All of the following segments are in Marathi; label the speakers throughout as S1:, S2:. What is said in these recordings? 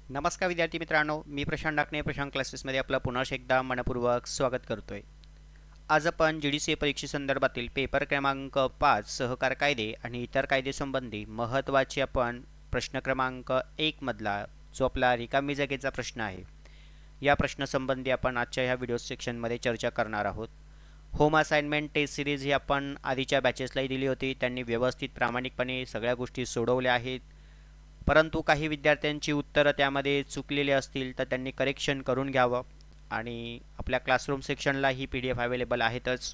S1: नमस्कार विद्यार्थी मित्रांनो, मी प्रशांत डाकणे प्रशांत क्लासेसमध्ये आपलं पुन्हा एकदा मनपूर्वक स्वागत करतोय. आज आपण GDCA परीक्षेसंदर्भातील पेपर क्रमांक 5 सहकार कायदे आणि इतर कायदेसंबंधी महत्त्वाचे आपण प्रश्न क्रमांक 1 मधला जो आपला रिकामी जागेचा प्रश्न आहे, या प्रश्नासंबंधी आपण आजच्या ह्या व्हिडिओ सेक्शनमध्ये चर्चा करणार आहोत. होम असाइनमेंट टेस्ट सिरीज ही आपण आधीच्या बॅचेसलाही दिली होती. त्यांनी व्यवस्थित प्रामाणिकपणे सगळ्या गोष्टी सोडवल्या आहेत. परंतु काही विद्यार्थ्यांची उत्तरं त्यामध्ये चुकलेली असतील तर त्यांनी करेक्शन करून घ्यावं. आणि आपल्या क्लासरूम सेक्शनला ही PDF अवेलेबल आहेतच.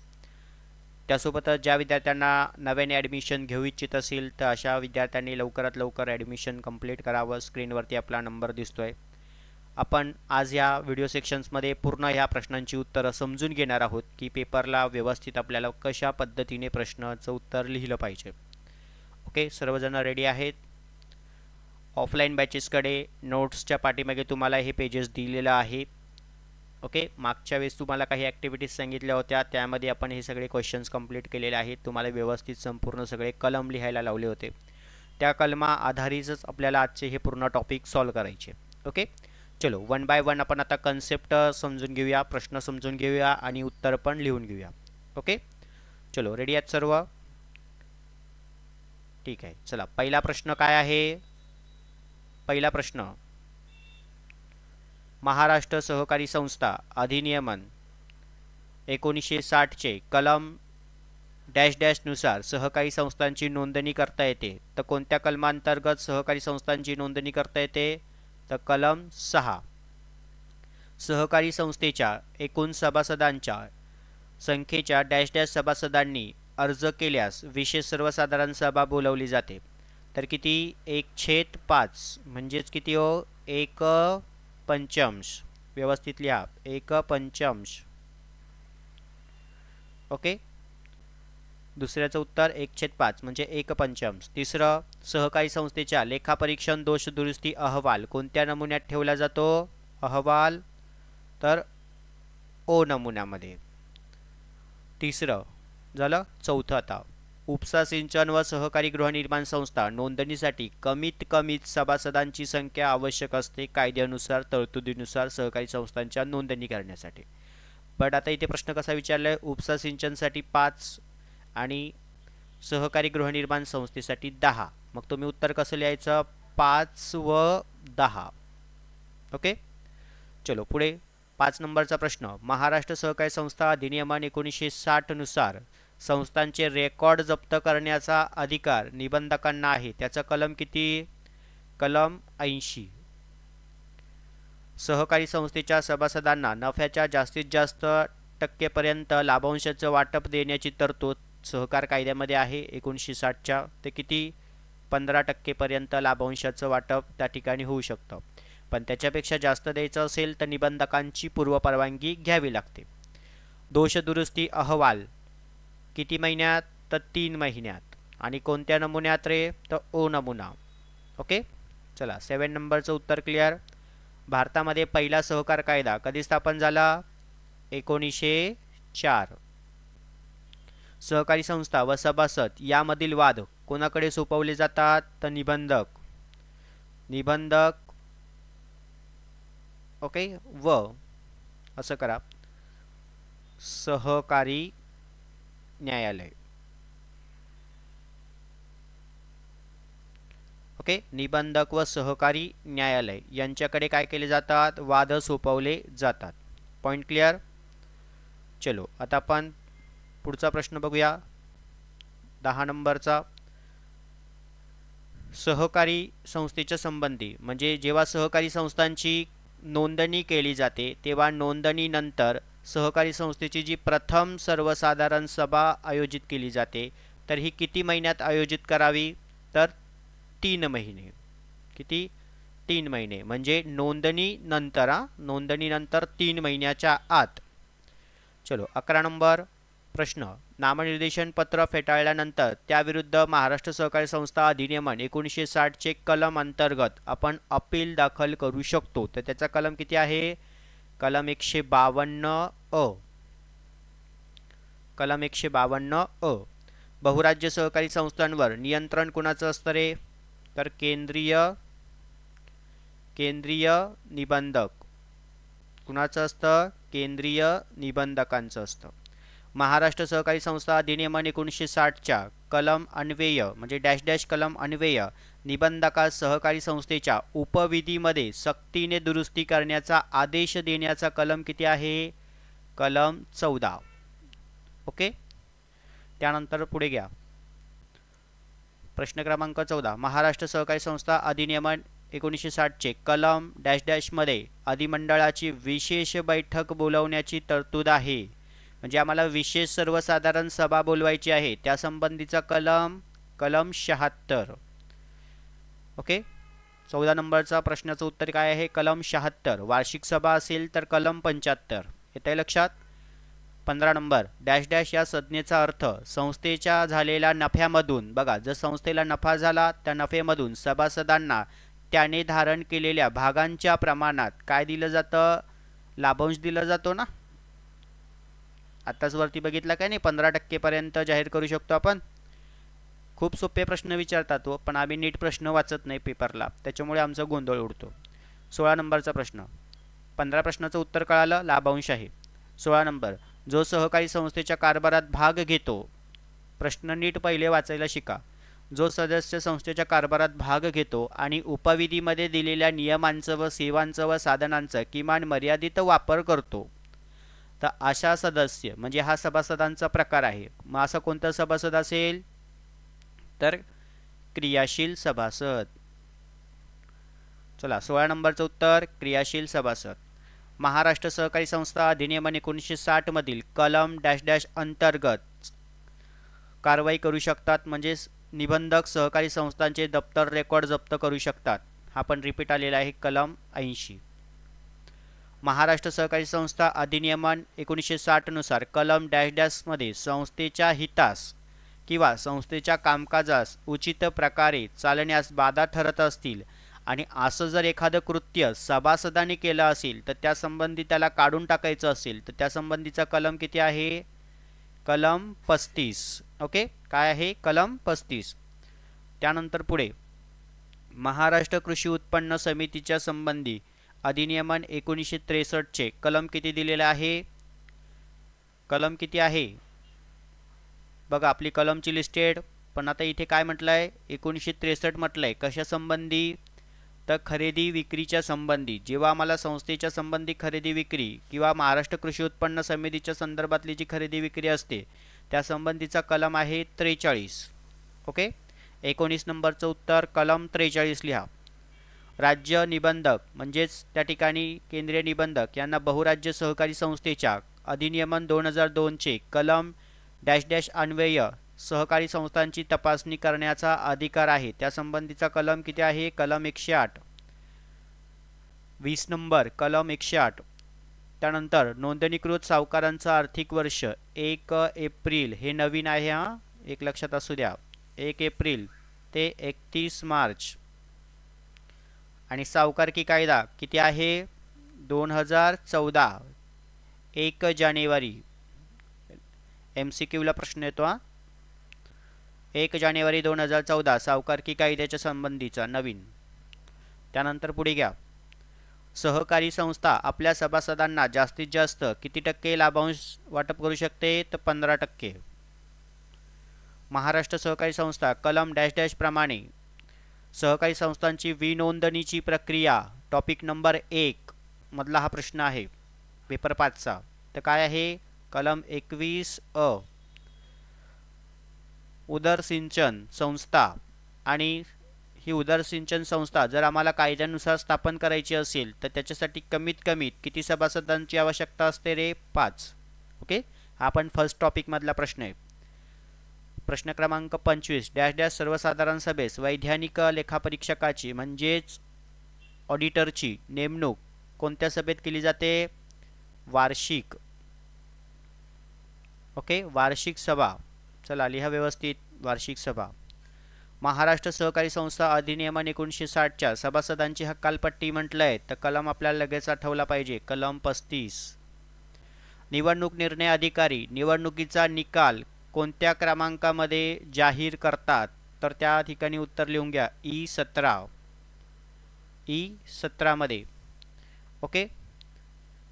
S1: त्यासोबतच ज्या विद्यार्थ्यांना नव्याने ॲडमिशन घेऊ इच्छित असेल तर अशा विद्यार्थ्यांनी लवकरात लवकर ॲडमिशन कंप्लीट करावं. स्क्रीनवरती आपला नंबर दिसतोय. आपण आज या व्हिडिओ सेक्शन्समध्ये पूर्ण ह्या प्रश्नांची उत्तरं समजून घेणार आहोत की पेपरला व्यवस्थित आपल्याला कशा पद्धतीने प्रश्नाचं उत्तर लिहिलं पाहिजे. ओके, सर्वजण रेडी आहेत? ऑफलाईन बॅचेसकडे नोट्सच्या पाठीमागे तुम्हाला हे पेजेस दिलेलं आहे. ओके, मागच्या वेळेस तुम्हाला काही ॲक्टिव्हिटीज सांगितल्या होत्या, त्यामध्ये आपण हे सगळे क्वेश्चन्स कंप्लीट केलेले आहेत. तुम्हाला व्यवस्थित संपूर्ण सगळे कलम लिहायला लावले होते. त्या कलमा आधारितच आपल्याला आजचे हे पूर्ण टॉपिक सॉल्व करायचे. ओके, चलो वन बाय वन आपण आता कन्सेप्ट समजून घेऊया, प्रश्न समजून घेऊया आणि उत्तर पण लिहून घेऊया. ओके, चलो रेडी आहेत सर्व? ठीक आहे, चला पहिला प्रश्न काय आहे? पहिला प्रश्न, महाराष्ट्र सहकारी संस्था अधिनियमन 1960 चे कलम डॅश डॅश नुसार सहकारी संस्थांची नोंदणी करता येते. तर कोणत्या कलमांतर्गत सहकारी संस्थांची नोंदणी करता येते? तर कलम 6. सहकारी संस्थेच्या एकूण सभासदांच्या संख्येच्या डॅश डॅश सभासदांनी अर्ज केल्यास विशेष सर्वसाधारण सभा बोलवली जाते. तर किती? 1/5 म्हणजेच किती हो? 1/5. व्यवस्थित लिहा, 1/5. ओके, दुसऱ्याचं उत्तर 1/5 म्हणजे 1/5. तिसरं, सहकारी संस्थेच्या लेखापरीक्षण दोष दुरुस्ती अहवाल कोणत्या नमुन्यात ठेवला जातो? अहवाल तर O नमुन्यामध्ये. तिसरं झालं. चौथं आता, उपसा सिंचन व सहकारी गृहनिर्माण संस्था नोंदणीसाठी कमीत कमीत सभासदांची संख्या आवश्यक असते कायद्यानुसार तरतुदीनुसार सहकारी संस्थांच्या नोंदणी करण्यासाठी. बट आता इथे प्रश्न कसा विचारलाय? उपसा सिंचनसाठी 5 आणि सहकारी गृहनिर्माण संस्थेसाठी 10. मग तुम्ही उत्तर कसं लिहायचं? 5 व 10. ओके, चलो पुढे 5 नंबरचा प्रश्न, महाराष्ट्र सहकारी संस्था अधिनियमन 1960 नुसार संस्थांचे रेकॉर्ड जप्त करण्याचा अधिकार निबंधकांना आहे. त्याचा कलम किती? कलम 80. सहकारी संस्थेच्या सभासदांना नफ्याच्या जास्तीत जास्त टक्केपर्यंत लाभांशाचं वाटप देण्याची तरतूद सहकार कायद्यामध्ये आहे 1960च्या. ते किती? 15% पर्यंत लाभांशाचं वाटप त्या ठिकाणी होऊ शकतं. पण त्याच्यापेक्षा जास्त द्यायचं असेल तर निबंधकांची पूर्वपरवानगी घ्यावी लागते. दोष दुरुस्ती अहवाल किती महिन्यात? तर 3 महिन्यात. आणि कोणत्या नमुन्यात रे? तर O नमुना. ओके, चला 7 नंबरचं उत्तर क्लिअर. भारतामध्ये पहिला सहकार कायदा कधी स्थापन झाला? 1904. सहकारी संस्था व सभासद यामधील वाद कोणाकडे सोपवले जातात? तर निबंधक. ओके, व असं करा, सहकारी न्यायालय. ओके, निबंधक व सहकारी न्यायालय यांच्याकडे काय केले जातात? वाद सोपवले जातात. Point clear? चलो आता आपण पुढचा प्रश्न बघूया, 10 नंबरचा. सहकारी संस्थेच्या संबंधी म्हणजे जेव्हा सहकारी संस्थांची नोंदणी केली जाते तेव्हा नोंदणीनंतर सहकारी संस्थेची जी प्रथम सर्वसाधारण सभा आयोजित केली जाते तर ही किती महिन्यात आयोजित करावी? तर 3 महिने. किती? 3 महिने म्हणजे नोंदणीनंतर. नोंदणीनंतर 3 महिन्याच्या आत. चलो 11 नंबर प्रश्न, नामनिर्देशन पत्र फेटाळल्यानंतर त्याविरुद्ध महाराष्ट्र सहकारी संस्था अधिनियमन 1960 चे कलम अंतर्गत आपण अपील दाखल करू शकतो. तर त्याचा कलम किती आहे? कलम 152 अ. कलम 152 अ. बहुराज्य सहकारी संस्थांवर नियंत्रण कुणाचं असतं रे? तर केंद्रीय निबंधक कुणाचं असतं? केंद्रीय निबंधकांचं असतं. महाराष्ट्र सहकारी संस्था अधिनियम 1960च्या कलम अन्वय म्हणजे डॅश डॅश कलम अन्वय निबंधकास सहकारी संस्थेच्या उपविधीमध्ये सक्तीने दुरुस्ती करण्याचा आदेश देण्याचा कलम किती आहे? कलम 14. ओके. त्यानंतर पुढे घ्या. प्रश्न क्रमांक 14. महाराष्ट्र सहकारी संस्था अधिनियम 1960चे कलम डॅश डॅशमध्ये अधिमंडळाची विशेष बैठक बोलवण्याची तरतूद आहे. म्हणजे आम्हाला विशेष सर्वसाधारण सभा बोलवायची आहे त्यासंबंधीचा कलम 76. ओके. 14 नंबरचा प्रश्नाचं उत्तर काय आहे? कलम 76. वार्षिक सभा असेल तर कलम 75. येतंय लक्षात? 15 नंबर डॅश डॅश या संज्ञेचा अर्थ संस्थेच्या झालेल्या नफ्यामधून, बघा जर संस्थेला नफा झाला त्या नफ्यामधून सभासदांना त्याने धारण केलेल्या भागांच्या प्रमाणात काय दिलं जातं? लाभांश दिला जातो ना. आताच वरती बघितला काय नाही 15% पर्यंत जाहीर करू शकतो आपण. खूप सोपे प्रश्न विचारतात हो, पण आम्ही नीट प्रश्न वाचत नाही पेपरला, त्याच्यामुळे आमचा गोंधळ उडतो. 16 नंबरचा प्रश्न. 15 प्रश्नाचं उत्तर कळालं, लाभांश आहे. 16 नंबर जो सहकारी संस्थेच्या कारभारात भाग घेतो. प्रश्न नीट पहिले वाचायला शिका. जो सदस्य संस्थेच्या कारभारात भाग घेतो आणि उपविधीमध्ये दिलेल्या नियमांचं व सेवांचं व साधनांचं किमान मर्यादित वापर करतो, तर अशा सदस्य म्हणजे हा सभासदांचा प्रकार आहे. मग असा कोणता सभासद असेल? तर क्रियाशील सभासद. चला 16 नंबरचं उत्तर क्रियाशील सभासद. महाराष्ट्र सहकारी संस्था अधिनियम 1960 मधील कलम डॅश डॅश अंतर्गत कारवाई करू शकतात. म्हणजे निबंधक सहकारी संस्थांचे दप्तर रेकॉर्ड जप्त करू शकतात. हा पण रिपीट आलेला आहे कलम 80. महाराष्ट्र सहकारी संस्था अधिनियम 1960 नुसार कलम डॅश डॅश मध्ये संस्थेच्या हितास किंवा संस्थेच्या कामकाजास उचित प्रकारे चालण्यास बाधा ठरत असतील आणि असं जर एखादं कृत्य सभासदांनी केलं असेल तर त्यासंबंधी त्याला काढून टाकायचं असेल तर त्यासंबंधीचा कलम किती आहे? कलम 35. ओके. काय आहे? कलम 35. त्यानंतर पुढे महाराष्ट्र कृषी उत्पन्न समितीच्या संबंधी अधिनियम 1963 चे कलम किती दिलेले आहे? कलम किती आहे? बघा आपली कलमची लिस्टेड, पण आता इथे काय म्हटलंय? 1963 म्हटलंय. कशा संबंधी? तर खरेदी विक्रीच्या संबंधी. जेव्हा आम्हाला संस्थेच्या संबंधी खरेदी विक्री किंवा महाराष्ट्र कृषी उत्पन्न समितीच्या संदर्भातली जी खरेदी विक्री असते त्या संबंधीचा कलम आहे 43. ओके. 19 नंबरचं उत्तर कलम 43 लिहा. राज्य निबंधक म्हणजेच त्या ठिकाणी केंद्रीय निबंधक यांना बहुराज्य सहकारी संस्थेच्या अधिनियम 2002 चे कलम डॅश डॅश अन्वय सहकारी संस्थांची तपासणी करण्याचा अधिकार आहे. त्यासंबंधीचा कलम किती आहे? कलम 108. 20 नंबर कलम 108. त्यानंतर नोंदणीकृत सावकारांचं आर्थिक वर्ष 1 एप्रिल हे नवीन आहे. हा एक लक्षात असू द्या. 1 एप्रिल ते 31 मार्च. आणि सावकारकी कायदा किती आहे? 2014. 1 जानेवारी. MCQ ला प्रश्न येतो हा. 1 जानेवारी 2014 सावकारकी कायद्याच्या संबंधीचा नवीन. त्यानंतर पुढे घ्या. सहकारी संस्था आपल्या सभासदांना जास्तीत जास्त किती टक्के लाभांश वाटप करू शकते? तर 15%. महाराष्ट्र सहकारी संस्था कलम डॅश डॅश प्रमाणे सहकारी संस्थांची विनोंदणीची प्रक्रिया टॉपिक नंबर 1 मधला हा प्रश्न आहे पेपर 5चा. तर काय आहे? कलम 21 अ. उदरसिंचन संस्था, आणि ही उदरसिंचन संस्था जर आम्हाला कायद्यानुसार स्थापन करायची असेल तर त्याच्यासाठी कमीत कमी किती सभासदांची आवश्यकता असते रे? 5. ओके. हा पण फर्स्ट टॉपिक मधला प्रश्न आहे. प्रश्न क्रमांक 25 डॅश डॅश सर्वसाधारण सभेस वैधानिक लेखापरीक्षकाची म्हणजेच ऑडिटरची नेमणूक कोणत्या सभेत केली जाते? वार्षिक. ओके. वार्षिक सभा. चला लिहा व्यवस्थित. वार्षिक सभा. महाराष्ट्र सहकारी संस्था अधिनियम 1960 च्या सभासदांची हक्कालपट्टी म्हटलंय तर कलम आपल्याला लगेच आठवला पाहिजे. कलम 35. निवडणूक निर्णय अधिकारी निवडणुकीचा निकाल कोणत्या क्रमांकामध्ये जाहीर करतात? तर त्या ठिकाणी उत्तर लिहून घ्या. E17. E17 okay.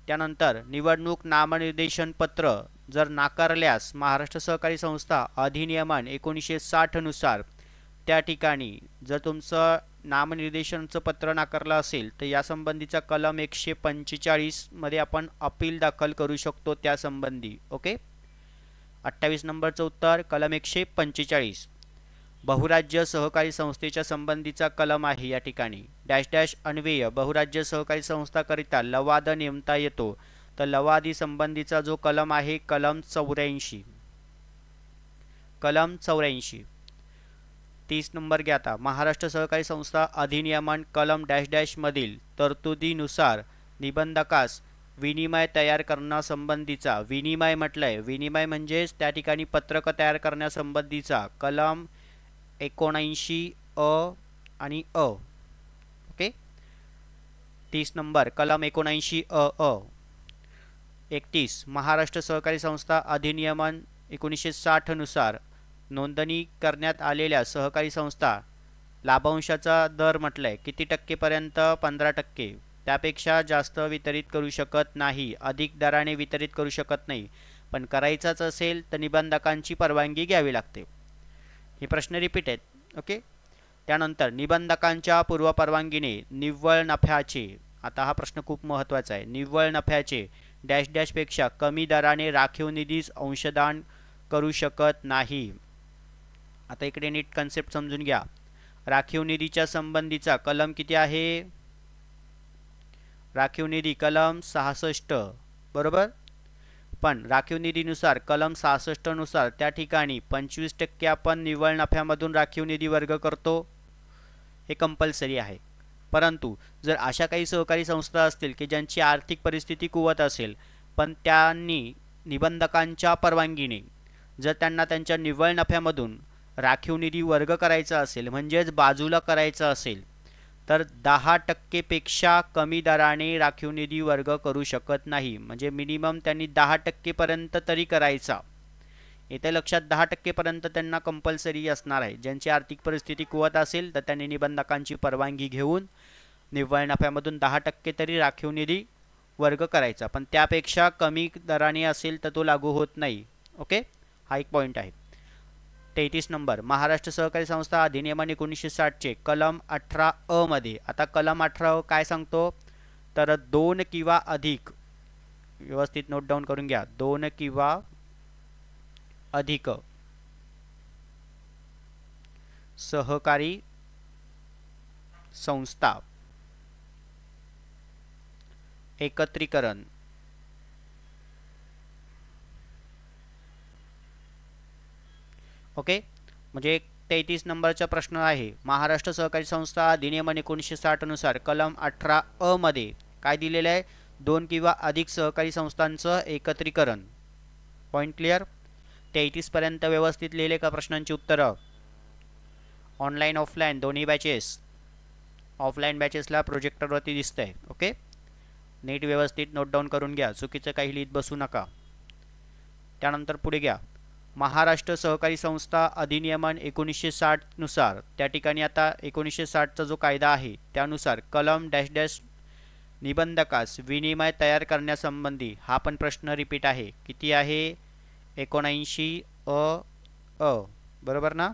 S1: त्यानंतर निवडणूक नामनिर्देशन पत्र जर नाकारल्यास महाराष्ट्र सहकारी संस्था अधिनियमन 1960 नुसार त्या ठिकाणी जर तुमचं नामनिर्देशनचं पत्र नाकारलं असेल तर या संबंधीचा कलम 145 मध्ये आपण अपील दाखल करू शकतो त्या संबंधी. ओके. 28 नंबरचं उत्तर कलम 145. बहुराज्य सहकारी संस्थेच्या संबंधीचा कलम आहे या ठिकाणी. डॅश डॅश अन्वय बहुराज्य सहकारी संस्थाकरिता लवाद नेमता येतो. तर लवादी संबंधीचा जो कलम आहे कलम 84. कलम 84. 30 नंबर घ्या आता. महाराष्ट्र सहकारी संस्था अधिनियमन कलम डॅश डॅश मधील तरतुदीनुसार निबंधकास विनिमय तयार करण्यासंबंधीचा, विनिमय म्हटलंय, विनिमय म्हणजेच त्या ठिकाणी पत्रक तयार करण्यासंबंधीचा कलम 79 अ आणि अ. ओके. 30 नंबर कलम 79 अ. 31 महाराष्ट्र सहकारी संस्था अधिनियमन 1960 नुसार नोंदणी करण्यात आलेल्या सहकारी संस्था लाभांशाचा दर म्हटलंय किती टक्केपर्यंत? 15%. त्यापेक्षा जास्त वितरित करू शकत नाही, अधिक दराने वितरित करू शकत नाही. पण करायचाच असेल तर निबंधकांची परवानगी घ्यावी लागते. हे प्रश्न रिपीट आहेत. ओके. त्यानंतर निबंधकांच्या पूर्वपरवानगीने निव्वळ नफ्याचे, आता हा प्रश्न खूप महत्त्वाचा आहे, निव्वळ नफ्याचे डॅश डॅश पेक्षा कमी दराने राखीव निधीस अंशदान करू शकत नाही. आता इकडे नीट कन्सेप्ट समजून घ्या. राखीव निधीच्या संबंधीचा कलम किती आहे? राखीव निधी कलम 66 बरोबर. पण राखीव निधीनुसार कलम 66 नुसार त्या ठिकाणी 25% आपण निव्वळ नफ्यामधून राखीव निधी वर्ग करतो, हे कंपल्सरी आहे. परंतु जर अशा काही सहकारी संस्था असतील की ज्यांची आर्थिक परिस्थिती कुवत असेल पण त्यांनी निबंधकांच्या परवानगीने जर त्यांना त्यांच्या निव्वळ नफ्यामधून राखीव निधी वर्ग करायचा असेल म्हणजेच बाजूला करायचा असेल तर 10% पेक्षा कमी दराने राखीव निधी वर्ग करू शकत नाही. म्हणजे मिनिमम त्यांनी 10% पर्यंत तरी करायचा. इथे लक्षात 10% पर्यंत त्यांना कंपल्सरी असणार आहे. ज्यांची आर्थिक परिस्थिती कुवत असेल तर त्यांनी निबंधकांची परवानगी घेऊन निव्वळ नफ्यामधून 10% तरी राखीव निधी वर्ग करायचा. पण त्यापेक्षा कमी दराने असेल तर तो लागू होत नाही. ओके. हा एक पॉईंट आहे. 33 नंबर महाराष्ट्र सहकारी संस्था अधिनियमन 1960 चे कलम 18 अ मध्ये, आता कलम 18 काय सांगतो तर 2 किंवा अधिक, व्यवस्थित नोट डाऊन करून घ्या, 2 किंवा अधिक सहकारी संस्था एकत्रीकरण ओके. म्हणजे 33 नंबरचा प्रश्न आहे. महाराष्ट्र सहकारी संस्था अधिनियमन 1960 नुसार कलम 18 अ मध्ये काय दिलेलं आहे? 2 किंवा अधिक सहकारी संस्थांचं एकत्रीकरण. Point clear? 33 पर्यंत व्यवस्थित लिहिले का प्रश्नांची उत्तरं? ऑनलाईन ऑफलाईन दोन्ही बॅचेस. ऑफलाईन बॅचेसला प्रोजेक्टरवरती दिसतंय. ओके. नीट व्यवस्थित नोट डाऊन करून घ्या, चुकीचं काही लिहित बसू नका. त्यानंतर पुढे घ्या. महाराष्ट्र सहकारी संस्था अधिनियमन 1960 नुसार त्या ठिकाणी आता 1960 चा जो कायदा आहे त्यानुसार कलम डॅश डॅश निबंधकास विनिमय तयार करण्यासंबंधी हा पण प्रश्न रिपीट आहे. किती आहे? 79 अ बरोबर ना?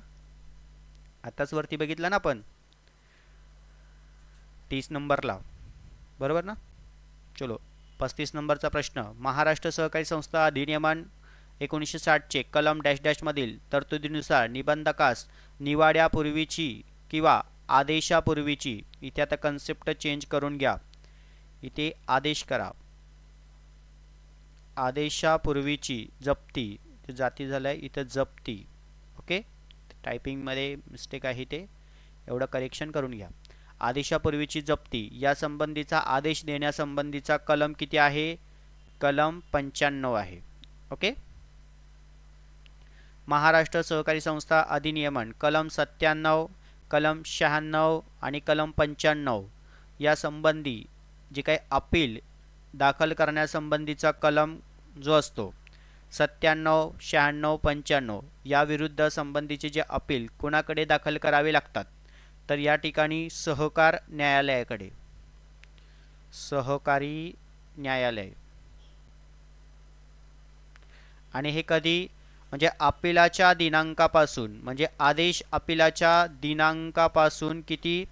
S1: आताच वरती बघितलं ना आपण 30 नंबरला, बरोबर ना? चलो 35 नंबरचा प्रश्न. महाराष्ट्र सहकारी संस्था अधिनियमन 1960 चे कलम डॅश डॅश मधील तरतुदीनुसार निबंधकास निवाड्यापूर्वीची किंवा आदेशापूर्वीची, इथे आता कन्सेप्ट चेंज करून घ्या, इथे आदेश करा, आदेशापूर्वीची जप्ती, जाती झालाय इथे जप्ती. ओके. टायपिंग मध्ये मिस्टेक आहे ते एवढं करेक्शन करून घ्या. आदेशापूर्वीची जप्ती या संबंधीचा आदेश देण्यासंबंधीचा कलम किती आहे? कलम 95 आहे. ओके. महाराष्ट्र सहकारी संस्था अधिनियमन कलम 97, कलम 96 आणि कलम 95 या संबंधी जे काही अपील दाखल करण्यासंबंधीचा कलम जो असतो 97, 96, 95 या विरुद्ध संबंधीचे जे अपील कुणाकडे दाखल करावे लागतात तर या ठिकाणी सहकार न्यायालयाकडे, सहकारी न्यायालय. आणि हे कधी, म्हणजे अपिलाच्या दिनांकापासून, म्हणजे आदेश अपिलाच्या दिनांकापासून किती,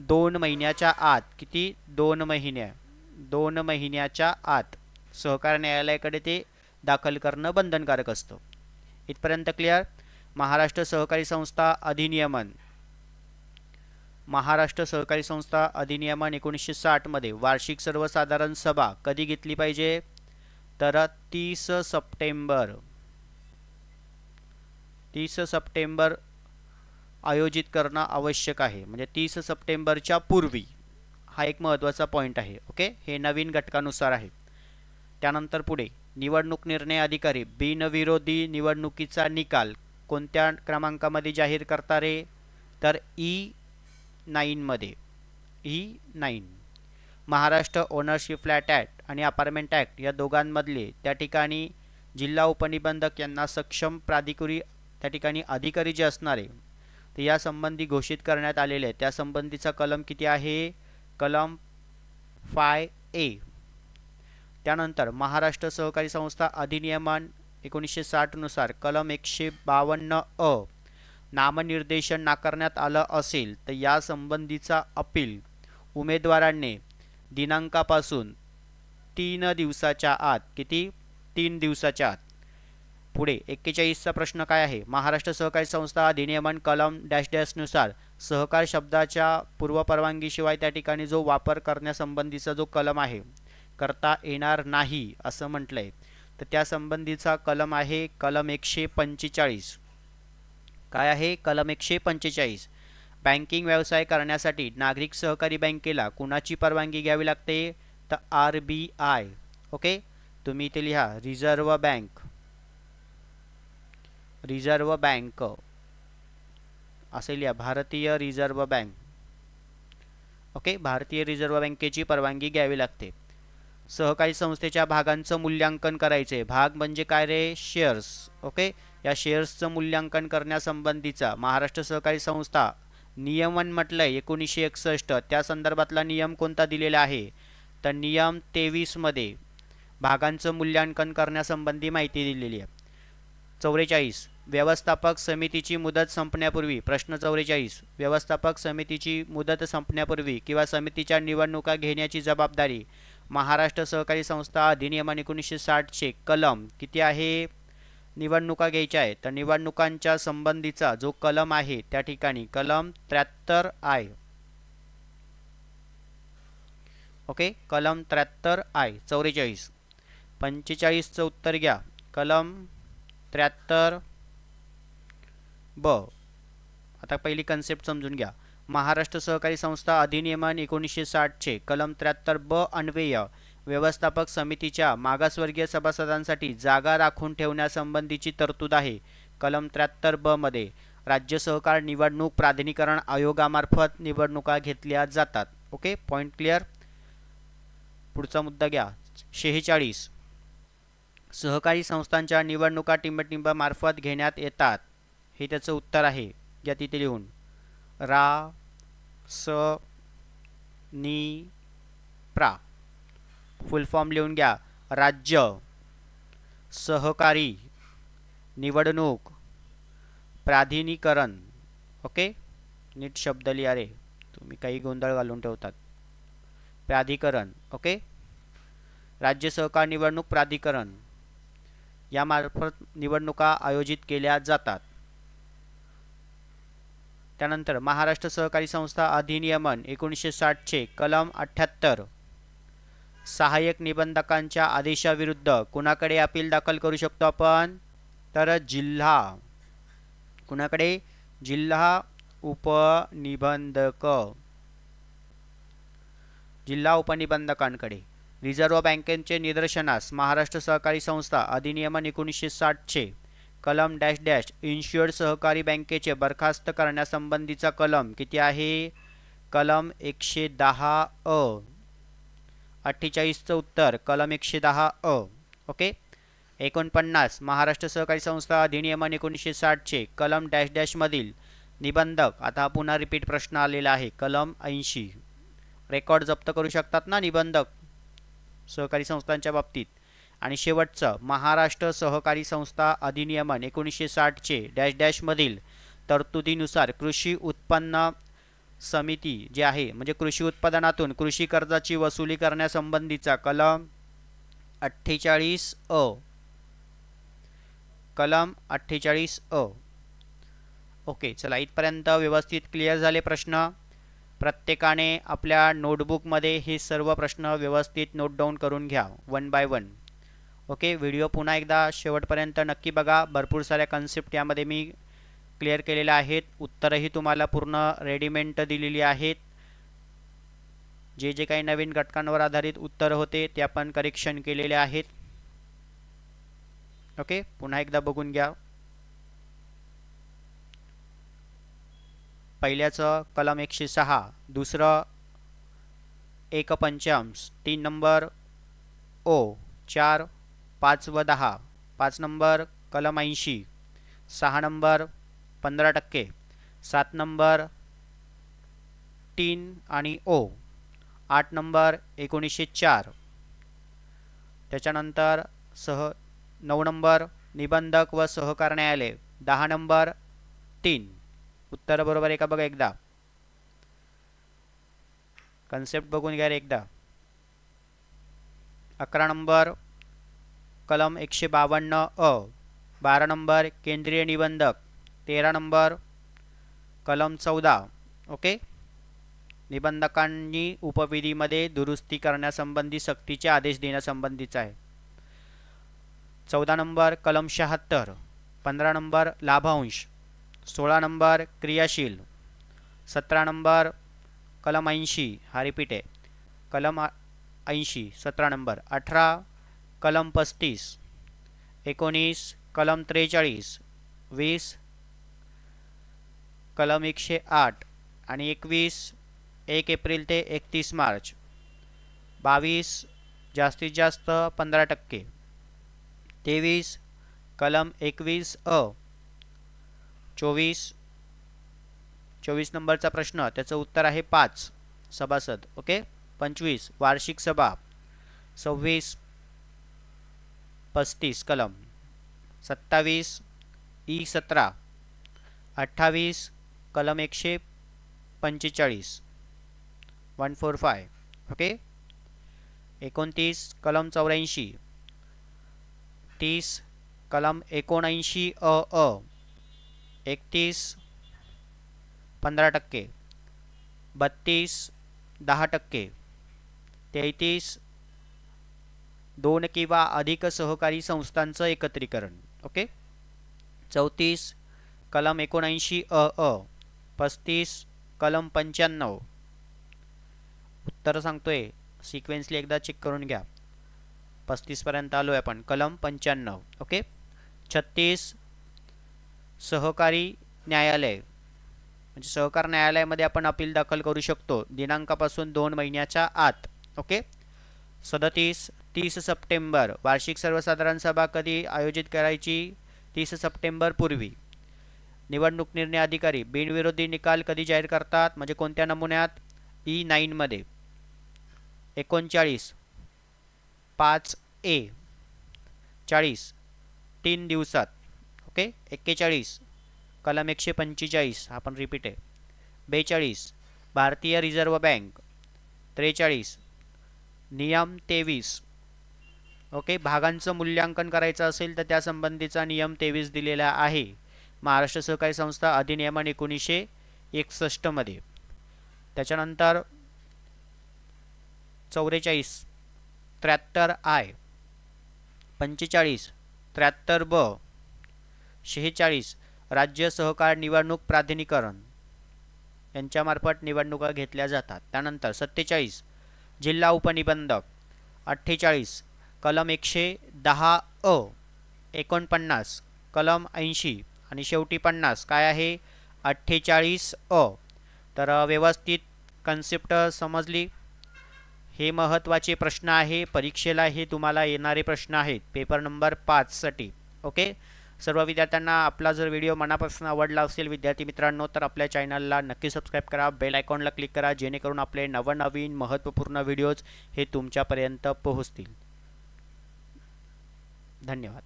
S1: 2 महिन्याच्या आत. किती, 2 महिन्याच्या आत सहकार न्यायालयाकडे ते दाखल करणं बंधनकारक असतं. इथपर्यंत क्लिअर. महाराष्ट्र सहकारी संस्था अधिनियमन, महाराष्ट्र सहकारी संस्था अधिनियमन 1960 मध्ये वार्षिक सर्वसाधारण सभा कधी घेतली पाहिजे, तर 30 सप्टेंबर आयोजित करणं आवश्यक आहे. म्हणजे 30 सप्टेंबरच्या पूर्वी. हा एक महत्त्वाचा पॉईंट आहे. ओके, हे नवीन घटकानुसार आहे. त्यानंतर पुढे निवडणूक निर्णय अधिकारी बिनविरोधी निवडणुकीचा निकाल कोणत्या क्रमांकामध्ये जाहीर करता रे, तर E9 मध्ये. E9. Maharashtra ownership flat act आणि अपार्टमेंट ॲक्ट या दोघांमधले त्या ठिकाणी जिल्हा उपनिबंधक यांना सक्षम प्राधिकारी, त्या ठिकाणी अधिकारी जे असणार आहे ते या संबंधी घोषित करण्यात आलेले आहे. त्या संबंधीचा कलम किती आहे, कलम 5A. त्यानंतर महाराष्ट्र सहकारी संस्था अधिनियमन 1960 नुसार कलम 152A नामनिर्देशन नाकारण्यात आलं असेल तर या संबंधीचा अपील उमेदवारांनी दिनांकापासून 3 दिवसाच्या आत. किती, 3 दिवसाच्या आत. पुढे 41चा प्रश्न काय आहे, महाराष्ट्र सहकारी संस्था अधिनियमन कलम डॅश डॅश नुसार सहकार शब्दाच्या पूर्वपरवानगीशिवाय त्या ठिकाणी जो वापर करण्यासंबंधीचा जो कलम आहे करता येणार नाही असं म्हटलंय. तर त्या संबंधीचा कलम आहे कलम 145. काय आहे, कलम 145. बँकिंग व्यवसाय करण्यासाठी नागरिक सहकारी बँकेला कुणाची परवानगी घ्यावी लागते, तर RBI. ओके, तुम्ही इथे लिहा रिझर्व्ह बँक, रिझर्व्ह बँक असे लिहा, भारतीय रिझर्व्ह बँक. ओके, भारतीय रिझर्व्ह बँकेची परवानगी घ्यावी लागते. सहकारी संस्थेच्या भागांचं मूल्यांकन करायचे. भाग म्हणजे काय रे, शेअर्स. ओके, या शेअर्सचं मूल्यांकन करण्यासंबंधीचा महाराष्ट्र सहकारी संस्था नियमन म्हटलंय 1961. त्या संदर्भातला नियम कोणता दिलेला आहे, तर नियम 23 मध्ये भागांचं मूल्यांकन करण्यासंबंधी माहिती दिलेली आहे. 44 व्यवस्थापक समितीची मुदत संपण्यापूर्वी, प्रश्न 44, व्यवस्थापक समितीची मुदत संपण्यापूर्वी किंवा समितीच्या निवडणुका घेण्याची जबाबदारी महाराष्ट्र सहकारी संस्था अधिनियमन 1960 चे कलम किती आहे, निवडणुका घ्यायच्या आहेत तर निवडणुकांच्या संबंधीचा जो कलम आहे त्या ठिकाणी कलम 73 आहे. ओके, कलम 73 आहे. 44. 45चं उत्तर घ्या, कलम 73 ब. आता पहिली कन्सेप्ट समजून घ्या. महाराष्ट्र सहकारी संस्था अधिनियमन 1960 चे कलम 73 ब अन्वये व्यवस्थापक समितीच्या मागासवर्गीय सभासदांसाठी जागा राखून ठेवण्यासंबंधीची तरतूद आहे. कलम 73 ब मध्ये राज्य सहकार निवडणूक प्राधिकरण आयोगामार्फत निवडणुका घेतल्या जातात. Okay, point clear. पुढचा मुद्दा घ्या. 46 सहकारी संस्थांच्या निवडणुका टिंबटिंबामार्फत घेण्यात येतात. हे त्याचं उत्तर आहे. घ्या तिथे लिहून, रा स नी प्रा. फुल फॉर्म लिहून घ्या, राज्य सहकारी निवडणूक प्राधिकरण. ओके, नीट शब्द लिहा रे, तुम्ही काही गोंधळ घालून ठेवतात. प्राधिकरण. ओके, राज्य सहकार निवडणूक प्राधिकरण यामार्फत निवडणुका आयोजित केल्या जातात. त्यानंतर महाराष्ट्र सहकारी संस्था अधिनियमन 1960 चे कलम 78 सहाय्यक निबंधकांच्या आदेशाविरुद्ध कुणाकडे अपील दाखल करू शकतो आपण, तर जिल्हा, कुणाकडे, जिल्हा उपनिबंधक, जिल्हा उपनिबंधकांकडे. रिझर्व्ह बँकेचे निदर्शनास महाराष्ट्र सहकारी संस्था अधिनियमन 1960 चे कलम डॅश डॅश इन्शुअर्ड सहकारी बँकेचे बरखास्त करण्यासंबंधीचा कलम किती आहे, कलम 110 अ. 48चं उत्तर कलम 110 अ. ओके. 49 महाराष्ट्र सहकारी संस्था अधिनियमन 1960 चे कलम डॅश डॅश मधील निबंधक, आता पुन्हा रिपीट प्रश्न आलेला आहे, कलम 80. रेकॉर्ड जप्त करू शकतात ना निबंधक सहकारी संस्थांच्या बाबतीत. आणि शेवटचं, महाराष्ट्र सहकारी संस्था अधिनियमन 1960 चे डॅश डॅश मधील तरतुदीनुसार कृषी उत्पन्न समिती जे आहे म्हणजे कृषी उत्पादनातून कृषी कर्जाची वसुली करण्यासंबंधीचा कलम 48 अ, कलम 48 अ. ओके, चला इथपर्यंत व्यवस्थित क्लिअर झाले प्रश्न. प्रत्येकाने आपल्या नोटबुकमध्ये हे सर्व प्रश्न व्यवस्थित नोट डाऊन करून घ्या one by one. Okay, video पुन्हा एकदा शेवटपर्यंत नक्की बघा. भरपूर साऱ्या कन्सेप्ट यामध्ये मी क्लिअर केलेल्या आहेत. उत्तरही तुम्हाला पूर्ण रेडीमेड दिलेली आहेत. जे जे काही नवीन घटकांवर आधारित उत्तर होते ते आपण करेक्शन केलेले आहेत. ओके, पुन्हा एकदा बघून घ्या. पहिल्याचं कलम 106, दुसरं 1 पंचांश, 3 नंबर ओ, 4, 5 व 10, 5 नंबर कलम 80, 6 नंबर 15%, 7 नंबर 3 आणि ओ, 8 नंबर 1904, त्याच्यानंतर 9 नंबर निबंधक व सहकार न्यायालय, 10 नंबर 3. उत्तर बरोबर आहे का बघा एकदा. कन्सेप्ट बघून घ्या रे एकदा. 11 नंबर कलम 152 अ, 12 नंबर केंद्रीय निबंधक, 13 नंबर कलम 14. ओके, निबंधकांनी उपविधीमध्ये दुरुस्ती करण्यासंबंधी सक्तीचे आदेश देण्यासंबंधीचा आहे. 14 नंबर कलम 76, 15 नंबर लाभांश, 16 नंबर क्रियाशील, 17 नंबर कलम 80, हा रिपीट आहे, कलम 80 17 नंबर, 18 कलम 35, 19 कलम 43, 20 कलम 108 आणि 21 1 एप्रिल ते 31 मार्च, 22 जास्तीत जास्त 15%, 23 कलम 21 अ, 24 नंबरचा प्रश्न त्याचं उत्तर आहे 5 सभासद. ओके, 25 वार्षिक सभा, 26 35 कलम, 27 E17, 28 कलम 145 145. ओके, 29 कलम 84, 30 कलम 79 अ, 31 15%, 32 10%, 33 2 किंवा अधिक सहकारी संस्थांचं एकत्रीकरण. ओके, 34 कलम 79 अ, 35 कलम 95. उत्तर सांगतोय सिक्वेन्सली एकदा चेक करून घ्या. 35 पर्यंत आलोय आपण, कलम 95. ओके, 36 सहकारी न्यायालय म्हणजे सहकार न्यायालयामध्ये आपण अपील दाखल करू शकतो दिनांकापासून 2 महिन्याच्या आत. ओके, 37 30 सप्टेंबर, वार्षिक सर्वसाधारण सभा कधी आयोजित करायची, 30 सप्टेंबर पूर्वी. निवडणूक निर्णय अधिकारी बिनविरोधी निकाल कधी जाहीर करतात म्हणजे कोणत्या नमुन्यात, E9 मध्ये. 39 5A, 40 3 दिवसात. ओके, 41 कलम 145, आपण रिपीट आहे, 42 भारतीय रिझर्व्ह बँक, 43 नियम 23. ओके, भागांचं मूल्यांकन करायचं असेल तर त्यासंबंधीचा नियम 23 दिलेला आहे महाराष्ट्र सहकारी संस्था अधिनियमन 1961 मध्ये. त्याच्यानंतर 44 73I, 45 73B, 46 राज्य सहकार निवडणूक प्राधिकरण यांच्यामार्फत निवडणुका घेतल्या जातात. त्यानंतर 47 जिल्हा उपनिबंधक, 48 कलम 110 अ, 49 कलम 80 आणि शेवटी 50 काय आहे 48 अ. तर व्यवस्थित कन्सेप्ट समजली. हे महत्त्वाचे प्रश्न आहे परीक्षेला, हे तुम्हाला येणारे प्रश्न आहेत पेपर नंबर 5 साठी. ओके, सर्व विद्यार्थ्यांना आपला जर व्हिडिओ मनापासून आवडला असेल विद्यार्थी मित्रांनो, तर आपल्या चॅनलला नक्की सबस्क्राईब करा, बेल आयकॉनला क्लिक करा, जेणेकरून आपले नवनवीन महत्त्वपूर्ण व्हिडिओज हे तुमच्यापर्यंत पोहोचतील. धन्यवाद.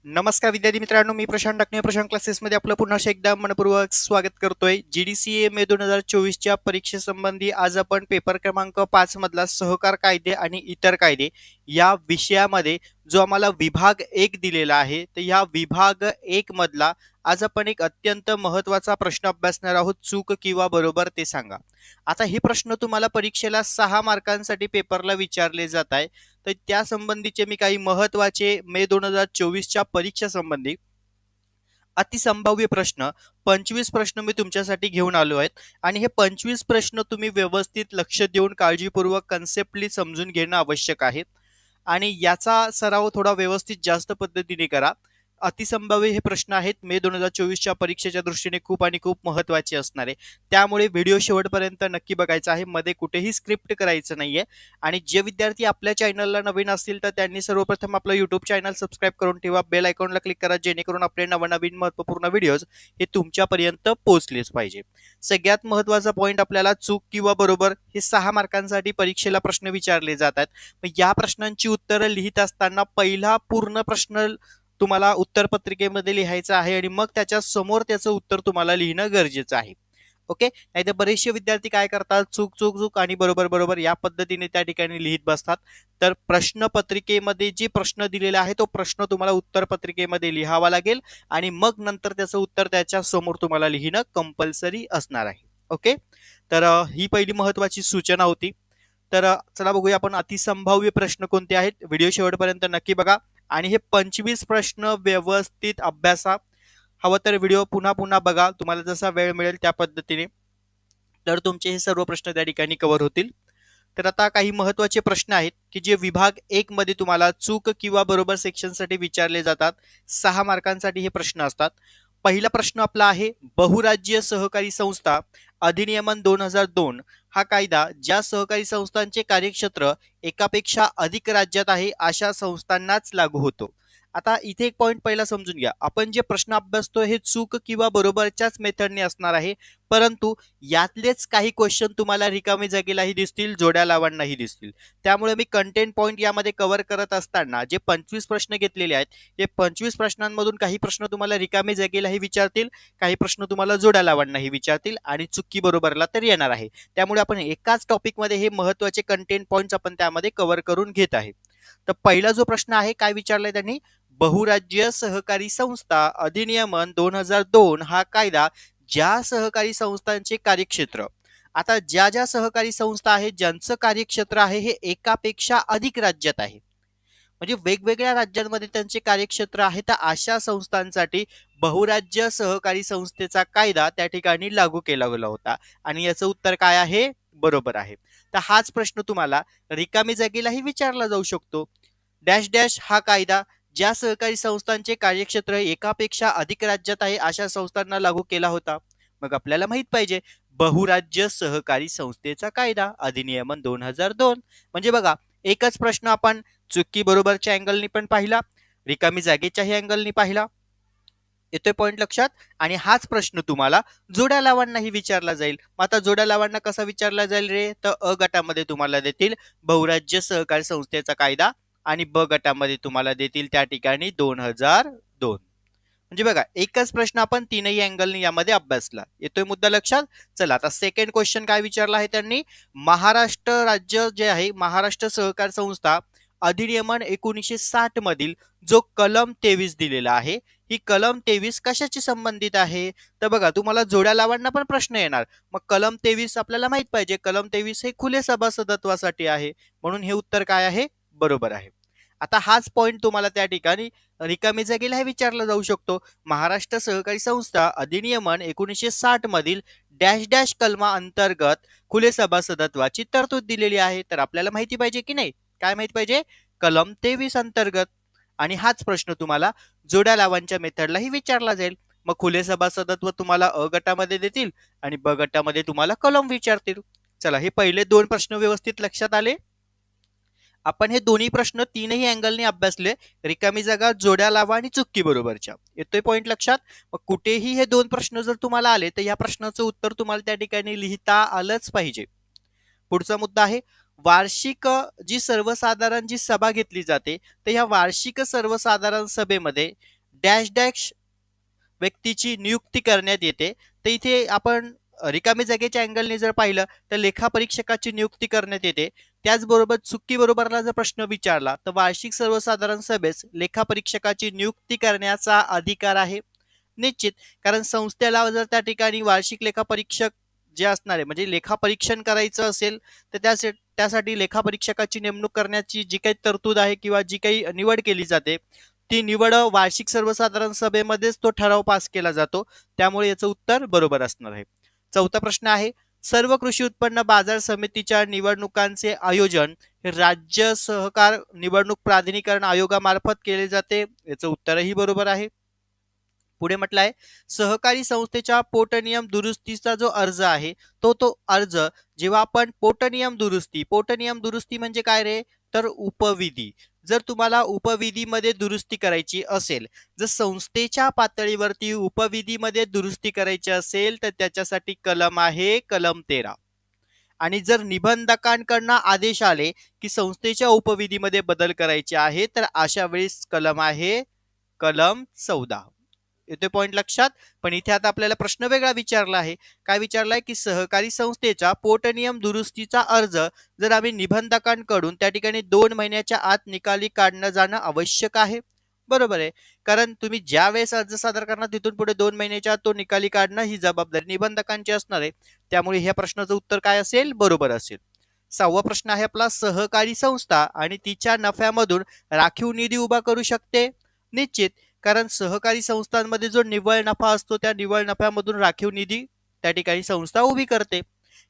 S1: नमस्कार विद्यार्थी मित्रांनो, मी प्रशांत डाकणे प्रशांत क्लासेसमध्ये आपलं पुन्हा एकदा मनपूर्वक स्वागत करतोय. GDCA मे 2024च्या परीक्षेसंबंधी आज आपण पेपर क्रमांक 5 मधला सहकार कायदे आणि इतर कायदे या विषयामध्ये जो आम्हाला विभाग 1 दिलेला आहे, तर या विभाग 1 मधला आज आपण एक अत्यंत महत्त्वाचा प्रश्न अभ्यासणार आहोत. चूक किंवा बरोबर ते सांगा. आता हे प्रश्न तुम्हाला परीक्षेला 6 मार्कांसाठी पेपरला विचारले जात आहे. तर त्या संबंधीचे मी काही महत्त्वाचे मे 2024च्या परीक्षा संबंधी अतिसंभाव्य प्रश्न 25 प्रश्न मी तुमच्यासाठी घेऊन आलो आहेत. आणि हे 25 प्रश्न तुम्ही व्यवस्थित लक्ष देऊन काळजीपूर्वक कन्सेप्टली समजून घेणं आवश्यक आहे आणि याचा सराव थोडा व्यवस्थित जास्त पद्धतीने करा. अतिसंभाव्य हे प्रश्न आहेत, मे 2024च्या परीक्षेच्या दृष्टीने खूप आणि खूप महत्त्वाचे असणार आहे. त्यामुळे व्हिडिओ शेवटपर्यंत नक्की बघायचा आहे, मध्ये कुठेही स्क्रिप्ट करायचं नाहीये. आणि जे विद्यार्थी आपल्या चॅनलला नवीन असतील तर त्यांनी सर्वप्रथम आपलं यूट्यूब चॅनल सबस्क्राईब करून ठेवा, बेल आयकॉनला क्लिक करा, जेणेकरून आपले नवनवीन महत्त्वपूर्ण व्हिडिओज हे तुमच्यापर्यंत पोहोचलेच पाहिजे. सगळ्यात महत्त्वाचा पॉईंट आपल्याला चूक किंवा बरोबर हे 6 मार्कांसाठी परीक्षेला प्रश्न विचारले जातात. मग या प्रश्नांची उत्तरं लिहित असताना पहिला पूर्ण प्रश्न तुम्हाला उत्तरपत्रिकेमध्ये लिहायचं आहे आणि मग त्याच्या समोर त्याचं उत्तर तुम्हाला लिहिणं गरजेचं आहे. ओके. नाहीतर बरेचसे विद्यार्थी काय करतात, चूक चूक चूक आणि बरोबर बरोबर या पद्धतीने त्या ठिकाणी लिहित बसतात. तर प्रश्नपत्रिकेमध्ये जे प्रश्न दिलेला आहे तो प्रश्न तुम्हाला उत्तरपत्रिकेमध्ये लिहावा लागेल आणि मग नंतर त्याचं उत्तर त्याच्या समोर तुम्हाला लिहिणं कंपल्सरी असणार आहे. ओके. तर ही पहिली महत्त्वाची सूचना होती. तर चला बघूया आपण अतिसंभाव्य प्रश्न कोणते आहेत. व्हिडिओ शेवटपर्यंत नक्की बघा आणि हे 25 प्रश्न व्यवस्थित अभ्यासा. हवं तर व्हिडिओ पुन्हा पुन्हा बघा, तुम्हाला जसा वेळ मिळेल त्या पद्धतीने, तर तुमचे हे सर्व प्रश्न त्या ठिकाणी कव्हर होतील. तर आता काही महत्त्वाचे प्रश्न आहेत की जे विभाग 1 मध्ये तुम्हाला चूक किंवा बरोबर सेक्शनसाठी विचारले जातात. 6 मार्कांसाठी हे प्रश्न असतात. पहिला प्रश्न आपला आहे, बहुराज्य सहकारी संस्था अधिनियमन 2002 हा कायदा ज्या सहकारी संस्थांचे कार्यक्षेत्र एकापेक्षा अधिक राज्यात आहे अशा संस्थांनाच लागू होतो. आता इथे एक पॉइंट पहिला समजून घ्या. आपण जे प्रश्न अभ्यासतो हे चूक किंवा बरोबरच्याच मेथडने असणार आहे, परंतु यातलेच काही क्वेश्चन तुम्हाला रिकामी जागेलाही दिसतील, जोड्या लावांनाही दिसतील. त्यामुळे मी कंटेंट पॉइंट यामध्ये कव्हर करत असताना जे 25 प्रश्न घेतलेले आहेत, हे 25 प्रश्नांमधून काही प्रश्न तुम्हाला रिकामी जागेलाही विचारतील, काही प्रश्न तुम्हाला जोड्या लावांनाही विचारतील आणि चुकी बरोबरला तर येणार आहे. त्यामुळे आपण एकाच टॉपिकमध्ये हे महत्त्वाचे कंटेंट पॉइंट्स आपण त्यामध्ये कव्हर करून घेत आहे. तर पहिला जो प्रश्न आहे काय विचारलाय त्यांनी, बहुराज्य सहकारी संस्था अधिनियमन 2002 हा कायदा ज्या सहकारी संस्थांचे कार्यक्षेत्र, आता ज्या ज्या सहकारी संस्था आहेत ज्यांचं कार्यक्षेत्र आहे हे एकापेक्षा अधिक राज्यात आहे, म्हणजे वेगवेगळ्या राज्यांमध्ये त्यांचे कार्यक्षेत्र आहे, तर अशा संस्थांसाठी बहुराज्य सहकारी संस्थेचा कायदा त्या ठिकाणी लागू केला गेला होता. आणि याचं उत्तर काय आहे, बरोबर आहे. तर हाच प्रश्न तुम्हाला रिकामी जागेलाही विचारला जाऊ शकतो. डॅश डॅश हा कायदा ज्या सहकारी संस्थांचे कार्यक्षेत्र एकापेक्षा अधिक राज्यात आहे अशा संस्थांना लागू केला होता. मग आपल्याला माहित पाहिजे बहुराज्य सहकारी संस्थेचा कायदा अधिनियमन 2002. म्हणजे बघा, एकच प्रश्न आपण चुकी बरोबरच्या अँगलनी पण पाहिला, रिकामी जागेच्याही अँगलनी पाहिला. येतोय पॉइंट लक्षात. आणि हाच प्रश्न तुम्हाला जोड्या लावांनाही विचारला जाईल. मग आता जोड्या लावांना कसा विचारला जाईल रे, तर अ गटामध्ये तुम्हाला देतील बहुराज्य सहकारी संस्थेचा कायदा आणि ब गटामध्ये तुम्हाला देतील त्या ठिकाणी 2002. म्हणजे बघा, एकच प्रश्न आपण तीनही अँगलनी यामध्ये अभ्यासला. येतोय मुद्दा लक्षात. चला आता सेकंड क्वेश्चन काय विचारला आहे त्यांनी, महाराष्ट्र राज्य जे आहे महाराष्ट्र सहकार संस्था अधिनियमन 1960 मधील जो कलम 23 दिलेला आहे, ही कलम 23 कशाशी संबंधित आहे. तर बघा, तुम्हाला जोड्या लावांना पण प्रश्न येणार. मग कलम 23 आपल्याला माहित पाहिजे, कलम 23 हे खुले सभासदत्वासाठी आहे, म्हणून हे उत्तर काय आहे, बरोबर आहे. आता हाच पॉइंट तुम्हाला त्या ठिकाणी रिकामी जागेला हे विचारला जाऊ शकतो. महाराष्ट्र सहकारी संस्था अधिनियमन 1960 मधील डॅश डॅश कलमा अंतर्गत खुले सभासदत्वाची तरतूद दिलेली आहे. तर आपल्याला माहिती पाहिजे की नाही, काय माहिती पाहिजे, कलम 23 अंतर्गत. आणि हाच प्रश्न तुम्हाला जोड्या लावांच्या मेथडलाही विचारला जाईल. मग खुले सभासदत्व तुम्हाला अ गटामध्ये देतील आणि ब गटामध्ये तुम्हाला कलम विचारतील. चला, हे पहिले दोन प्रश्न व्यवस्थित लक्षात आले. आपण हे दोन्ही प्रश्न तीनही अँगलने अभ्यासले. रिकामी जागा, जोड्या लावा आणि चुक्की बरोबरच्या. येतोय पॉईंट लक्षात? मग कुठेही हे दोन प्रश्न जर तुम्हाला आले तर या प्रश्नाचं उत्तर तुम्हाला त्या ठिकाणी लिहिता आलंच पाहिजे. पुढचा मुद्दा आहे वार्षिक जी सर्वसाधारण जी सभा घेतली जाते तर ह्या वार्षिक सर्वसाधारण सभेमध्ये डॅश डॅश व्यक्तीची नियुक्ती करण्यात येते. तर इथे आपण रिकामी जागेच्या अँगलने जर पाहिलं तर लेखापरीक्षकाची नियुक्ती करण्यात येते. त्याचबरोबर चुकी बरोबरला जर प्रश्न विचारला तर वार्षिक सर्वसाधारण सभेस लेखापरीक्षकाची नियुक्ती करण्याचा अधिकार आहे निश्चित. कारण संस्थेला जर त्या ठिकाणी वार्षिक लेखापरीक्षक जे असणार आहे म्हणजे लेखापरीक्षण करायचं असेल तर त्यासाठी लेखापरीक्षकाची नेमणूक करण्याची जी काही तरतूद आहे किंवा जी काही निवड केली जाते ती निवड वार्षिक सर्वसाधारण सभेमध्येच तो ठराव पास केला जातो. त्यामुळे याचं उत्तर बरोबर असणार आहे. चौथा प्रश्न आहे सर्व कृषी उत्पन्न बाजार समितीच्या निवडणुकांचे आयोजन हे राज्य सहकार निवडणूक प्राधिकरण आयोगामार्फत केले जाते. याचं उत्तरही बरोबर आहे. पुढे म्हटलं आहे सहकारी संस्थेच्या पोटनियम दुरुस्तीचा जो अर्ज आहे तो अर्ज जेव्हा आपण पोटनियम दुरुस्ती म्हणजे काय रे तर उपविधी. जर तुम्हाला उपविधीमध्ये दुरुस्ती करायची असेल, जर संस्थेच्या पातळीवरती उपविधीमध्ये दुरुस्ती करायची असेल तर त्याच्यासाठी कलम आहे कलम 13. आणि जर निबंधकांकडनं आदेश आले की संस्थेच्या उपविधीमध्ये बदल करायचे आहे तर अशा वेळेस कलम आहे कलम 14. येते पॉइंट लक्षात. पण इथे आता आपल्याला प्रश्न वेगळा विचारला आहे. काय विचारलाय की सहकारी संस्थेचा पोटनियम दुरुस्तीचा अर्ज जर आम्ही निबंधकांकडून त्या ठिकाणी 2 महिन्याच्या आत निकाली काढणं जाणं आवश्यक आहे. बरोबर आहे. कारण तुम्ही ज्या वेळेस अर्ज सादर करणार तिथून पुढे 2 महिन्याच्या आत तो निकाली काढणं ही जबाबदारी निबंधकांची असणार आहे. त्यामुळे ह्या प्रश्नाचं उत्तर काय असेल बरोबर असेल. 6वा प्रश्न आहे आपला सहकारी संस्था आणि तिच्या नफ्यामधून राखीव निधी उभा करू शकते निश्चित. कारण सहकारी संस्थांमध्ये जो निव्वळ नफा असतो त्या निव्वळ नफ्यामधून राखीव निधी त्या ठिकाणी संस्था उभी करते.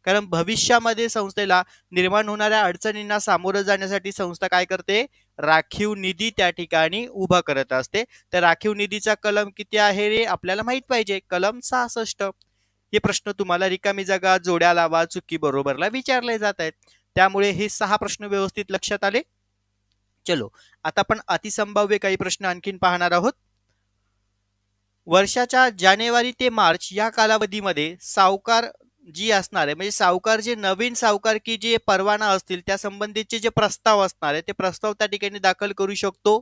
S1: कारण भविष्यामध्ये संस्थेला निर्माण होणाऱ्या अडचणींना सामोरं जाण्यासाठी संस्था काय करते राखीव निधी त्या ठिकाणी उभा करत असते. तर राखीव निधीचा कलम किती आहे रे आपल्याला माहित पाहिजे कलम 66. हे प्रश्न तुम्हाला रिकामी जागा जोड्या लावा चुकी बरोबरला विचारले जात आहेत. त्यामुळे हे 6 प्रश्न व्यवस्थित लक्षात आले. चलो आता आपण अतिसंभाव्य काही प्रश्न आणखीन पाहणार आहोत. वर्षाच्या जानेवारी ते मार्च या कालावधीमध्ये सावकार जी असणार आहे म्हणजे सावकार जे नवीन सावकार की जे परवाना असतील त्या संबंधीचे जे प्रस्ताव असणार आहे ते प्रस्ताव त्या ठिकाणी दाखल करू शकतो.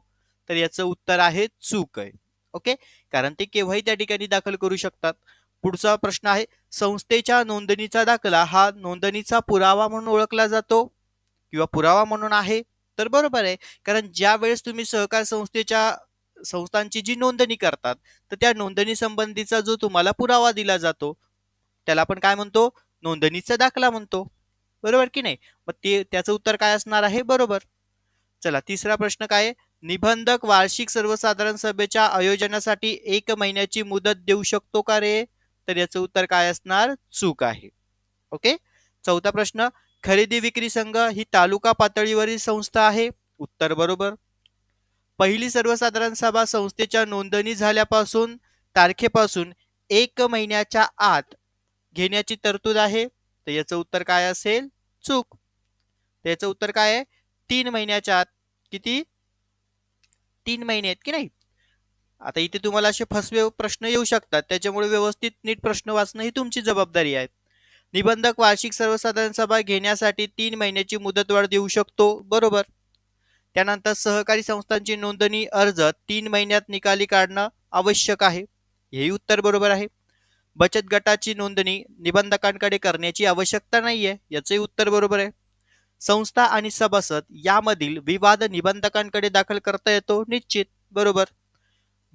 S1: तर याचं उत्तर आहे चूक आहे. ओके. कारण ते केव्हाही त्या ठिकाणी दाखल करू शकतात. पुढचा प्रश्न आहे संस्थेच्या नोंदणीचा दाखला हा नोंदणीचा पुरावा म्हणून ओळखला जातो किंवा पुरावा म्हणून आहे. तर बरोबर आहे. कारण ज्या वेळेस तुम्ही सहकार संस्थांची जी नोंदणी करतात तर त्या नोंदणी संबंधीचा जो तुम्हाला पुरावा दिला जातो त्याला आपण काय म्हणतो नोंदणीचा दाखला म्हणतो. बरोबर की नाही. मग त्याचं उत्तर काय असणार आहे बरोबर. चला तिसरा प्रश्न काय निबंधक वार्षिक सर्वसाधारण सभेच्या आयोजनासाठी 1 महिन्याची मुदत देऊ शकतो का रे. तर याचं उत्तर काय असणार चूक आहे. ओके. चौथा प्रश्न खरेदी विक्री संघ ही तालुका पातळीवरील संस्था आहे. उत्तर बरोबर. पहिली सर्वसाधारण सभा संस्थेच्या नोंदणी झाल्यापासून तारखेपासून 1 महिन्याच्या आत घेण्याची तरतूद आहे. तर याचं उत्तर काय असेल चूक. त्याचं उत्तर काय आहे 3 महिन्याच्या आत. किती 3 महिने आहेत की नाही. आता इथे तुम्हाला असे फसवे प्रश्न येऊ शकतात त्याच्यामुळे व्यवस्थित नीट प्रश्न वाचणं ही तुमची जबाबदारी आहे. निबंधक वार्षिक सर्वसाधारण सभा घेण्यासाठी 3 महिन्याची मुदतवाढ देऊ शकतो. बरोबर. त्यानंतर सहकारी संस्थांची नोंदणी अर्ज 3 महिन्यात निकाली काढणं आवश्यक आहे. हेही उत्तर बरोबर आहे. बचत गटाची नोंदणी निबंधकांकडे करण्याची आवश्यकता नाहीये. याचंही उत्तर बरोबर आहे. संस्था आणि सभासद यामधील विवाद निबंधकांकडे दाखल करता येतो निश्चित. बरोबर.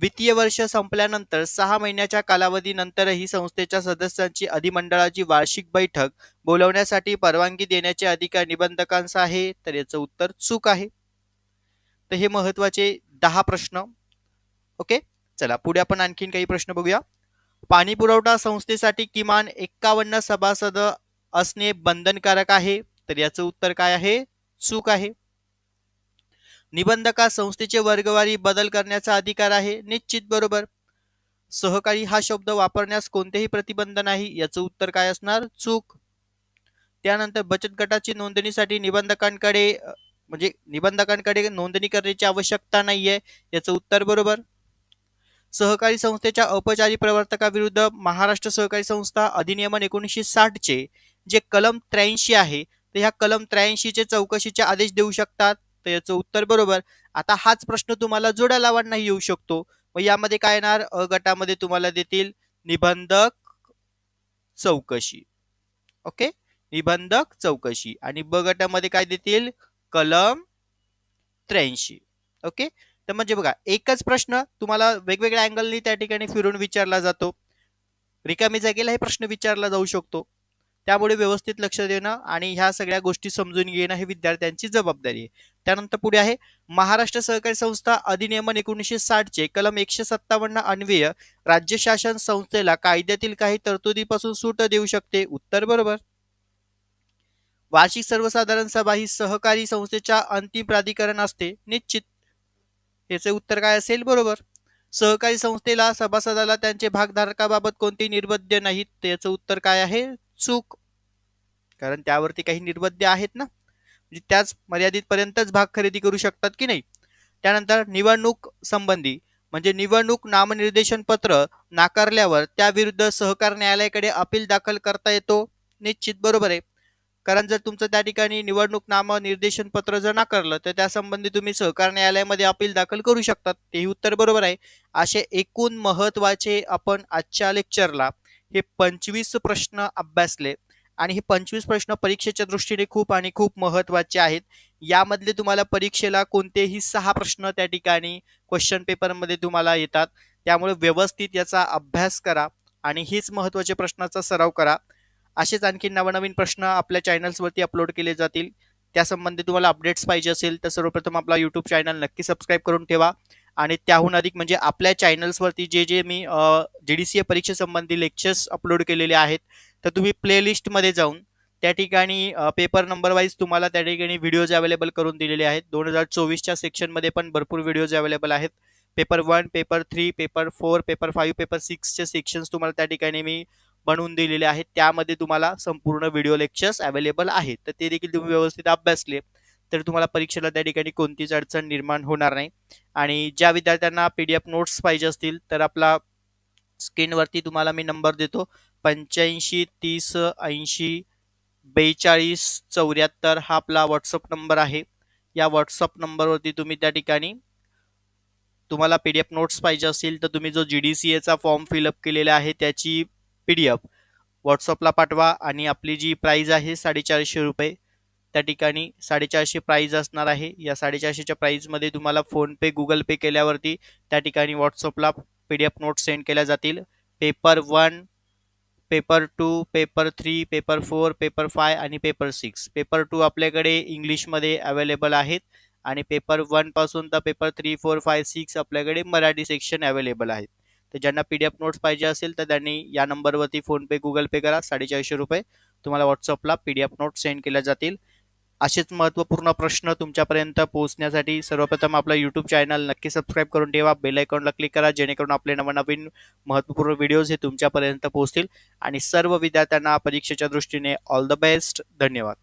S1: वित्तीय वर्ष संपल्यानंतर 6 महिन्याच्या कालावधीनंतरही संस्थेच्या सदस्यांची अधिमंडळाची वार्षिक बैठक बोलवण्यासाठी परवानगी देण्याचे अधिकार निबंधकांचा आहे. तर याचं उत्तर चूक आहे. तर हे महत्वाचे 10 प्रश्न. ओके. चला पुढे आपण आणखीन काही प्रश्न बघूया. पाणी पुरवठा संस्थेसाठी किमान 51 सभासद असणे बंधनकारक आहे. तर याचं उत्तर काय आहे चूक आहे. निबंधकास संस्थेचे वर्गवारी बदल करण्याचा अधिकार आहे. निश्चित बरोबर. सहकारी हा शब्द वापरण्यास कोणतेही प्रतिबंध नाही. याचं उत्तर काय असणार चूक. त्यानंतर बचत गटाची नोंदणीसाठी निबंधकांकडे नोंदणी करण्याची आवश्यकता नाहीये, याचं उत्तर बरोबर. सहकारी संस्थेच्या औपचारिक प्रवर्तकाविरुद्ध महाराष्ट्र सहकारी संस्था अधिनियमन 1960 चे जे कलम 83 आहे, तर ह्या कलम 83 चे चौकशीचे आदेश देऊ शकतात, तर याचं उत्तर बरोबर. आता हाच प्रश्न तुम्हाला जोड्या लावांनाही येऊ शकतो. मग यामध्ये काय येणार, अ गटामध्ये तुम्हाला देतील निबंधक चौकशी. ओके, निबंधक चौकशी. आणि ब गटामध्ये काय देतील, कलम 83. ओके, तर म्हणजे बघा एकच प्रश्न तुम्हाला वेगवेगळ्या अँगलनी त्या ठिकाणी फिरून विचारला जातो. रिकामी जागेला हे प्रश्न विचारला जाऊ शकतो. त्यामुळे व्यवस्थित लक्ष देणं आणि ह्या सगळ्या गोष्टी समजून घेणं हे विद्यार्थ्यांची जबाबदारी आहे. त्यानंतर पुढे आहे महाराष्ट्र सहकारी संस्था अधिनियमन 1960 चे कलम 157 अन्वये राज्य शासन संस्थेला कायद्यातील काही तरतुदीपासून सूट देऊ शकते. उत्तर बरोबर. वार्षिक सर्वसाधारण सभा ही सहकारी संस्थेच्या अंतिम प्राधिकरण असते. निश्चित. याचे उत्तर काय असेल, बरोबर. सहकारी संस्थेला सभासदाला त्यांचे भागधारकाबाबत कोणती निर्बंध नाहीत, त्याचं उत्तर काय आहे, चूक. कारण त्यावरती काही निर्बंध आहेत ना, म्हणजे त्याच मर्यादित पर्यंतच भाग खरेदी करू शकतात की नाही. त्यानंतर निवडणूक संबंधी म्हणजे निवडणूक नामनिर्देशन पत्र नाकारल्यावर त्याविरुद्ध सहकार न्यायालयाकडे अपील दाखल करता येतो. निश्चित बरोबर आहे. कारण जर तुमचं त्या ठिकाणी निवडणूक नामनिर्देशन पत्र जर नाकारलं तर त्यासंबंधी तुम्ही सहकार न्यायालयामध्ये अपील दाखल करू शकतात. तेही उत्तर बरोबर आहे. असे एकूण महत्वाचे आपण आजच्या लेक्चरला हे 25 प्रश्न अभ्यासले आणि हे 25 प्रश्न परीक्षेच्या दृष्टीने खूप महत्वाचे आहेत. यामधले तुम्हाला परीक्षेला कोणतेही 6 प्रश्न त्या ठिकाणी क्वेश्चन पेपरमध्ये तुम्हाला येतात. त्यामुळे व्यवस्थित याचा अभ्यास करा आणि हेच महत्वाचे प्रश्नाचा सराव करा. असेच आणखी नवनवीन प्रश्न आपल्या चॅनल्सवरती अपलोड केले जातील. त्यासंबंधी तुम्हाला अपडेट्स पाहिजे असेल तर सर्वप्रथम आपला यूट्यूब चॅनल नक्की सबस्क्राईब करून ठेवा. आणि त्याहून अधिक म्हणजे आपल्या चॅनल्सवरती जे मी GDCA परीक्षेसंबंधी लेक्चर्स अपलोड केलेले आहेत, तर तुम्ही प्लेलिस्टमध्ये जाऊन त्या ठिकाणी पेपर नंबर वाईज तुम्हाला त्या ठिकाणी व्हिडिओज अवेलेबल करून दिलेले आहेत. 2024च्या सेक्शनमध्ये पण भरपूर व्हिडिओज अवेलेबल आहेत. Paper 1, paper 3, paper 4, paper 5, paper 6चे सेक्शन्स तुम्हाला त्या ठिकाणी मी बनवून दिलेले आहेत. त्यामध्ये तुम्हाला संपूर्ण व्हिडिओ लेक्चर्स अवेलेबल आहेत. तर ते देखील तुम्ही व्यवस्थित अभ्यासले तर तुम्हाला परीक्षेला त्या ठिकाणी कोणतीच अडचण निर्माण होणार नाही. आणि ज्या विद्यार्थ्यांना PDF नोट्स पाहिजे असतील तर आपला स्क्रीनवरती तुम्हाला मी नंबर देतो, 85 30 80 42 74 हा आपला व्हॉट्सअप नंबर आहे. या व्हॉट्सअप नंबरवरती तुम्ही त्या ठिकाणी तुम्हाला PDF नोट्स पाहिजे असतील तर तुम्ही जो GDCAचा फॉर्म फिलअप केलेला आहे त्याची PDF व्हॉट्सअपला पाठवा. आणि आपली जी प्राइस आहे 450 रुपये, त्या ठिकाणी 450 प्राइस असणार आहे. या 450च्या प्राइसमध्ये तुम्हाला फोनपे गुगल पे केल्यावरती त्या ठिकाणी व्हॉट्सअपला PDF नोट्स सेंड केल्या जातील. Paper 1, paper 2, paper 3, paper 4, paper 5 आणि पेपर 6. पेपर 2 आपल्याकडे इंग्लिशमध्ये अवेलेबल आहेत आणि पेपर 1 पासून तर पेपर 3, 4, 5, 6 आपल्याकडे मराठी सेक्शन अवेलेबल आहेत. तर ज्यांना PDF नोट्स पाहिजे असेल तर त्यांनी या नंबरवरती फोनपे गुगल पे करा. 450 रुपये तुम्हाला व्हॉट्सअपला PDF नोट्स सेंड केल्या जातील. असेच महत्त्वपूर्ण प्रश्न तुमच्यापर्यंत पोहोचण्यासाठी सर्वप्रथम आपला यूट्यूब चॅनल नक्की सबस्क्राईब करून ठेवा. बेल आयकॉनला क्लिक करा जेणेकरून आपले नवनवीन महत्त्वपूर्ण व्हिडिओज हे तुमच्यापर्यंत पोहोचतील. आणि सर्व विद्यार्थ्यांना परीक्षेच्या दृष्टीने ऑल द बेस्ट. धन्यवाद.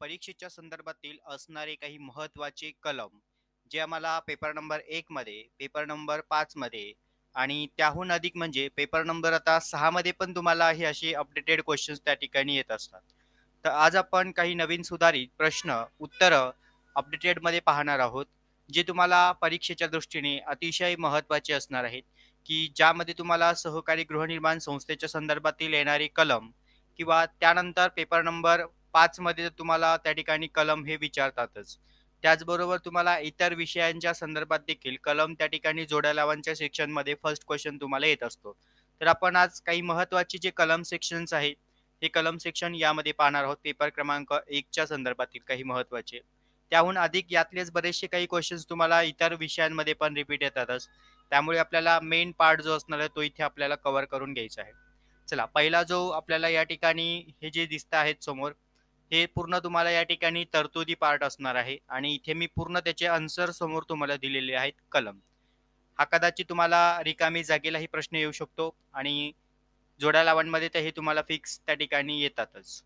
S1: परीक्षेच्या संदर्भातील असणारे काही महत्त्वाचे कलम जे आम्हाला पेपर नंबर 1 मध्ये, पेपर नंबर 5 मध्ये आणि त्याहून अधिक म्हणजे पेपर नंबर आता 6 मध्ये पण तुम्हाला हे असे अपडेटेड क्वेश्चन्स त्या ठिकाणी येत असतात. तर आज आपण काही नवीन सुधारित प्रश्न उत्तर अपडेटेड मध्ये पाहणार आहोत, जे तुम्हाला परीक्षेच्या दृष्टीने अतिशय महत्त्वाचे असणार आहेत. की ज्यामध्ये तुम्हाला सहकारी गृहनिर्माण संस्थेच्या संदर्भातील येणारे कलम किंवा त्यानंतर पेपर नंबर 5 मध्ये तुम्हाला त्या ठिकाणी कलम हे विचारतातच. त्याचबरोबर तुम्हाला इतर विषयांच्या संदर्भात देखील कलम त्या ठिकाणी जोड्या लावांच्या सेक्शन मध्ये फर्स्ट क्वेश्चन तुम्हाला येत असतो. तर आपण आज काही महत्त्वाचे जे कलम सेक्शन्स आहेत हे कलम सेक्शन यामध्ये पाहणार आहोत. पेपर क्रमांक 1च्या संदर्भातील काही महत्त्वाचे, त्याहून अधिक यातलेच बरेचसे काही क्वेश्चन्स तुम्हाला इतर विषयांमध्ये पण रिपीट येतातच. त्यामुळे आपल्याला मेन पार्ट जो असणार आहे तो इथे आपल्याला कव्हर करून घ्यायचा आहे. चला, पहिला जो आपल्याला या ठिकाणी हे जे दिसत आहेत समोर हे पूर्ण तुम्हाला या ठिकाणी तरतुदी पार्ट असणार आहे. आणि इथे मी पूर्ण त्याचे आन्सर समोर तुम्हाला दिलेले आहेत. कलम हा कदाचित तुम्हाला रिकामी जागेलाही प्रश्न येऊ शकतो आणि जोड्या लावांमध्ये तर हे तुम्हाला फिक्स त्या ठिकाणी येतातच.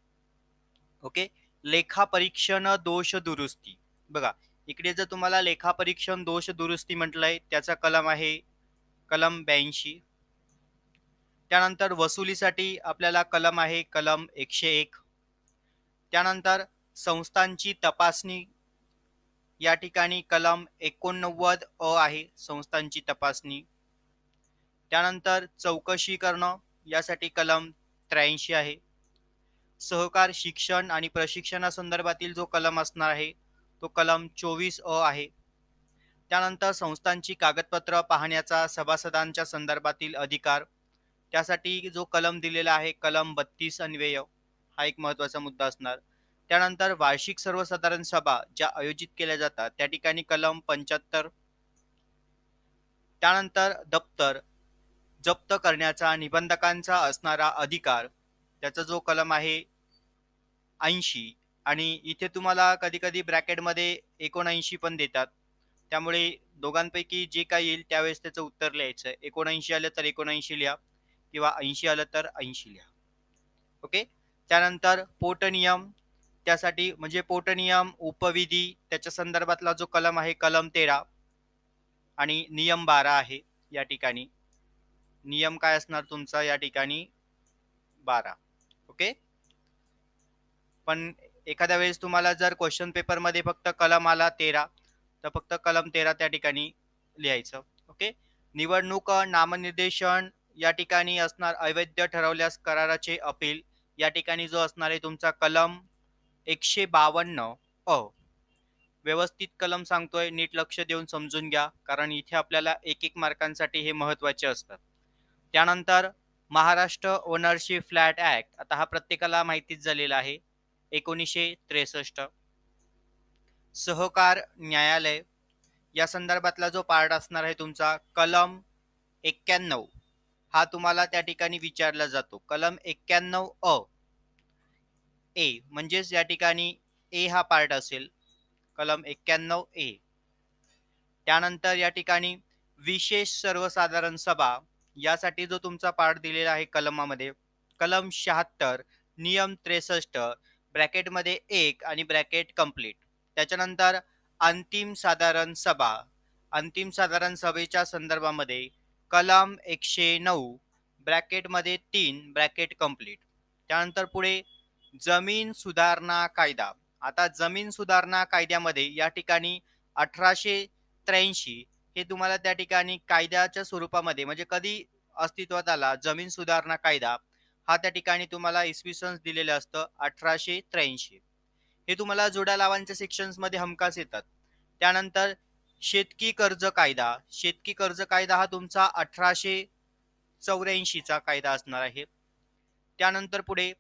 S1: ओके. लेखापरीक्षण दोष दुरुस्ती. बघा, इकडे जर तुम्हाला लेखापरीक्षण दोष दुरुस्ती म्हटलंय, त्याचा कलम आहे कलम 82. त्यानंतर वसुलीसाठी आपल्याला कलम आहे कलम 101. त्यानंतर संस्थांची तपासणी या ठिकाणी कलम 89 अ आहे, संस्थांची तपासणी. त्यानंतर चौकशी करणं यासाठी कलम 83 आहे. सहकार शिक्षण आणि प्रशिक्षणासंदर्भातील जो कलम असणार आहे तो कलम 24 अ आहे. त्यानंतर संस्थांची कागदपत्र पाहण्याचा सभासदांच्या संदर्भातील अधिकार, त्यासाठी जो कलम दिलेला आहे कलम 32 अन्वय, हा एक महत्त्वाचा मुद्दा असणार. त्यानंतर वार्षिक सर्वसाधारण सभा ज्या आयोजित केल्या जातात त्या ठिकाणी कलम 75. त्यानंतर दप्तर जप्त करण्याचा निबंधकांचा असणारा अधिकार, त्याचा जो कलम आहे 80. आणि इथे तुम्हाला कधी कधी ब्रॅकेटमध्ये 79 पण देतात, त्यामुळे दोघांपैकी जे काही येईल त्यावेळेस त्याचं उत्तर लिहायचं. 79 आलं तर 79 लिहा किंवा 80 आलं तर 80 लिहा. ओके. त्यानंतर पोटनियम, त्यासाठी म्हणजे पोटनियम उपविधी त्याच्या संदर्भातला जो कलम आहे कलम 13 आणि नियम 12 आहे. या ठिकाणी नियम काय असणार तुमचा या ठिकाणी 12. ओके. पण एखाद्या वेळेस तुम्हाला जर क्वेश्चन पेपरमध्ये फक्त कलम आला 13 तर फक्त कलम 13 त्या ठिकाणी लिहायचं. ओके. निवडणूक नामनिर्देशन या ठिकाणी असणार अवैध ठरवल्यास कराराचे अपील, या ठिकाणी जो असणार आहे तुमचा कलम 152 अ. व्यवस्थित कलम सांगतोय, नीट लक्ष देऊन समजून घ्या, कारण इथे आपल्याला एक एक मार्कांसाठी हे महत्त्वाचे असतात. त्यानंतर महाराष्ट्र ओनरशिप फ्लॅट ऍक्ट, आता हा प्रत्येकाला माहितीच झालेला आहे, 1963. सहकार न्यायालय या संदर्भातला जो पार्ट असणार आहे तुमचा कलम 91, हा तुम्हाला त्या ठिकाणी विचारला जातो. कलम 91 अ ए, म्हणजेच या ठिकाणी ए हा पार्ट असेल, कलम 91 ए. त्यानंतर या ठिकाणी विशेष सर्वसाधारण सभा यासाठी जो तुमचा पार्ट दिलेला आहे कलमामध्ये कलम 76 नियम 63 ब्रॅकेटमध्ये 1 आणि ब्रॅकेट कंप्लीट. त्याच्यानंतर अंतिम साधारण सभा, अंतिम साधारण सभेच्या संदर्भामध्ये कलम 109 ब्रॅकेटमध्ये 3 ब्रॅकेट कंप्लीट. त्यानंतर पुढे जमीन सुधारणा कायदा. आता जमीन सुधारणा कायद्यामध्ये या ठिकाणी 1883 हे तुम्हाला त्या ठिकाणी कायद्याच्या स्वरूपामध्ये म्हणजे कधी अस्तित्वात आला जमीन सुधारणा कायदा, हा त्या ठिकाणी तुम्हाला इसवी सन दिलेलं असतं 1883. हे तुम्हाला जोड्या लावांच्या सेक्शन्स मध्ये हमखास येतात. त्यानंतर शेतकी कर्ज कायदा, शेतकी कर्ज कायदा हा तुमचा 1884 चा कायदा असणार आहे. त्यानंतर पुढे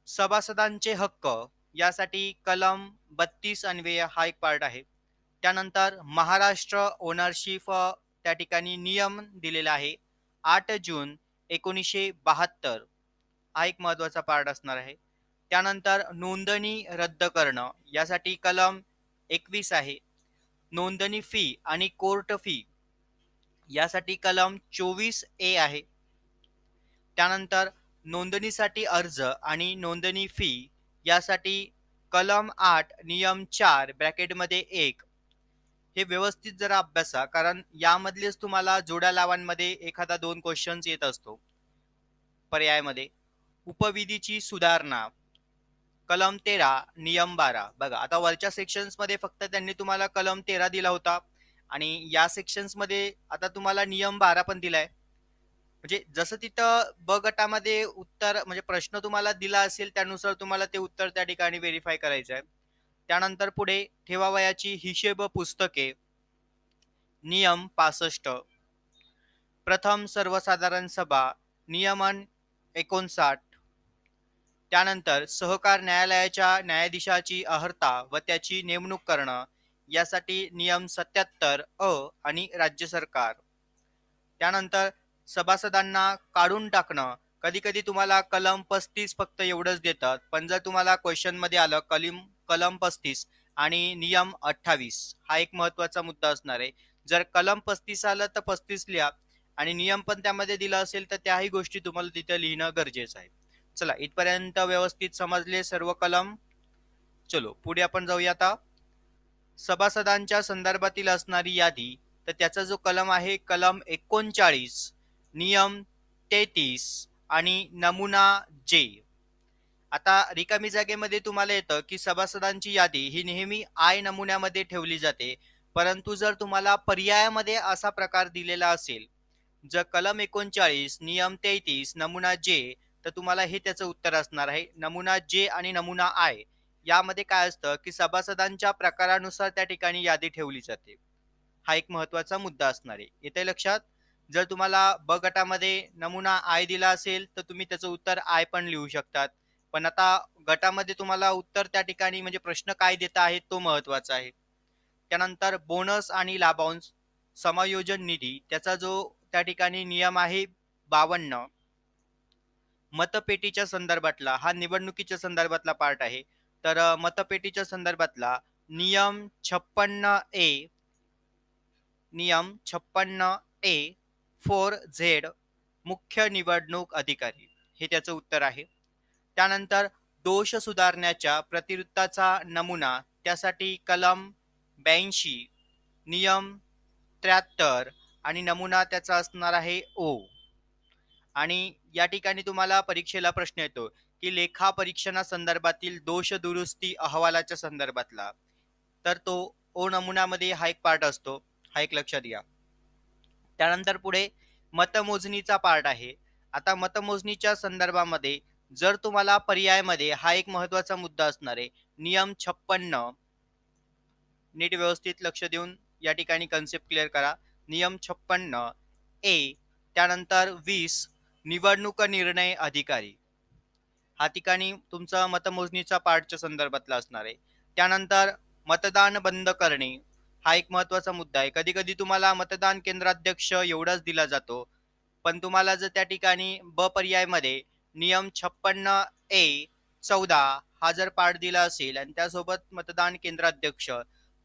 S1: सभासदांचे हक्क यासाठी कलम 32 अन्वय हा एक पार्ट आहे. त्यानंतर महाराष्ट्र ओनरशिप त्या ठिकाणी नियम दिलेला आहे 8 जून 1972, हा एक महत्वाचा पार्ट असणार आहे. त्यानंतर नोंदणी रद्द करणं यासाठी कलम 21 आहे. नोंदणी फी आणि कोर्ट फी यासाठी कलम 24 ए आहे. त्यानंतर नोंदणीसाठी अर्ज आणि नोंदणी फी यासाठी कलम 8 नियम 4 ब्रॅकेटमध्ये 1. हे व्यवस्थित जरा अभ्यासा, कारण यामधलेच तुम्हाला जोड्या लावांमध्ये एखादा 2 क्वेश्चन्स येत असतो पर्यायामध्ये. उपविधीची सुधारणा कलम 13 नियम 12. बघा, आता वरच्या सेक्शन्स मध्ये फक्त त्यांनी तुम्हाला कलम 13 दिला होता आणि या सेक्शन्स मध्ये आता तुम्हाला नियम 12 पण दिलाय. म्हणजे जसं तिथं ब गटामध्ये उत्तर म्हणजे प्रश्न तुम्हाला दिला असेल त्यानुसार तुम्हाला ते उत्तर त्या ठिकाणी व्हेरीफाय करायचं आहे. त्यानंतर पुढे ठेवावयाची हिशेब पुस्तके नियम 65. प्रथम सर्वसाधारण सभा नियमन 59. त्यानंतर सहकार न्यायालयाच्या न्यायाधीशाची अर्हता व त्याची नेमणूक करणं यासाठी नियम 77 अ आणि राज्य सरकार. त्यानंतर सभासदांना काढून टाकणं, कधी कधी तुम्हाला कलम 35 फक्त एवढंच देतात, पण जर तुम्हाला क्वेश्चन मध्ये आलं कलम 35 आणि नियम 28, हा एक महत्वाचा मुद्दा असणार आहे. जर कलम 35 आलं तर 35 लिहा आणि नियम पण त्यामध्ये दिला असेल तर त्याही गोष्टी तुम्हाला तिथे लिहिणं गरजेचं आहे. चला इथपर्यंत व्यवस्थित समजले सर्व कलम. चलो पुढे आपण जाऊया. आता सभासदांच्या संदर्भातील असणारी यादी, तर त्याचा जो कलम आहे कलम 39, नियम 33 आणि नमुना जे. आता रिकामी जागेमध्ये तुम्हाला येतं की सभासदांची यादी ही नेहमी आय नमुन्यामध्ये ठेवली जाते, परंतु जर तुम्हाला पर्यायामध्ये असा प्रकार दिलेला असेल, जर कलम 39 नियम 33 नमुना जे, तर तुम्हाला हे त्याचं उत्तर असणार आहे. नमुना जे आणि नमुना आय यामध्ये काय असतं की सभासदांच्या प्रकारानुसार त्या ठिकाणी यादी ठेवली जाते. हा एक महत्वाचा मुद्दा असणार आहे. येते लक्षात? जर तुम्हाला ब गटामध्ये नमुना आय दिला असेल तर तुम्ही त्याचं उत्तर आय पण लिहू शकतात. पण आता गटामध्ये तुम्हाला उत्तर त्या ठिकाणी म्हणजे प्रश्न काय देता आहे तो महत्वाचा आहे. त्यानंतर बोनस आणि लाभांश समायोजन निधी, त्याचा जो त्या ठिकाणी नियम आहे 52, मतपेटीच्या संदर्भातला हा निवडणुकीच्या संदर्भातला पार्ट आहे. तर मतपेटीच्या संदर्भातला नियम 56A, नियम 56A 4Z मुख्य निवडणूक अधिकारी, हे त्याचं उत्तर आहे. त्यानंतर दोष सुधारण्याच्या प्रतिवृत्ताचा नमुना, त्यासाठी कलम 82 नियम 73 आणि नमुना त्याचा असणार आहे ओ. आणि या ठिकाणी तुम्हाला परीक्षेला प्रश्न येतो की लेखा परीक्षणासंदर्भातील दोष दुरुस्ती अहवालाच्या संदर्भातला, तर तो ओ नमुन्यामध्ये हा एक पार्ट असतो, हा एक लक्षात घ्या. त्यानंतर पुढे मतमोजणीचा पार्ट आहे. आता मतमोजणीच्या संदर्भामध्ये जर तुम्हाला पर्यायामध्ये हा एक महत्वाचा मुद्दा असणार आहे, नियम 56, नीट व्यवस्थित लक्ष देऊन या ठिकाणी कन्सेप्ट क्लिअर करा. नियम 56A, त्यानंतर 20 निवडणूक निर्णय अधिकारी, हा ठिकाणी तुमचा मतमोजणीचा पार्टच्या संदर्भातला असणार आहे. त्यानंतर मतदान बंद करणे, हा एक महत्वाचा मुद्दा आहे. कधी कधी तुम्हाला मतदान केंद्राध्यक्ष एवढाच दिला जातो, पण तुम्हाला जर त्या ठिकाणी ब पर्यायमध्ये नियम 56A 14 हा जर पार्ट दिला असेल आणि त्यासोबत मतदान केंद्राध्यक्ष,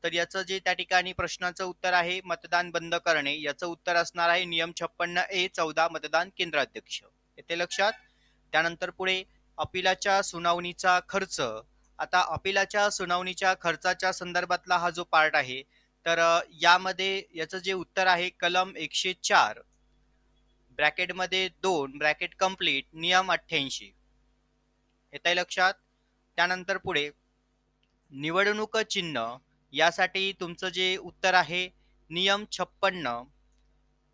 S1: तर याचं जे त्या ठिकाणी प्रश्नाचं उत्तर आहे मतदान बंद करणे, याचं उत्तर असणार आहे नियम 56A 14 मतदान केंद्राध्यक्ष. येते लक्षात? त्यानंतर पुढे अपिलाच्या सुनावणीचा खर्च. आता अपिलाच्या सुनावणीच्या खर्चाच्या संदर्भातला हा जो पार्ट आहे, तर यामध्ये याचं जे उत्तर आहे कलम 104 ब्रॅकेटमध्ये 2 ब्रॅकेट कंप्लीट नियम 88. येते लक्षात? त्यानंतर पुढे निवडणूक चिन्ह, यासाठी तुमचं जे उत्तर आहे नियम 56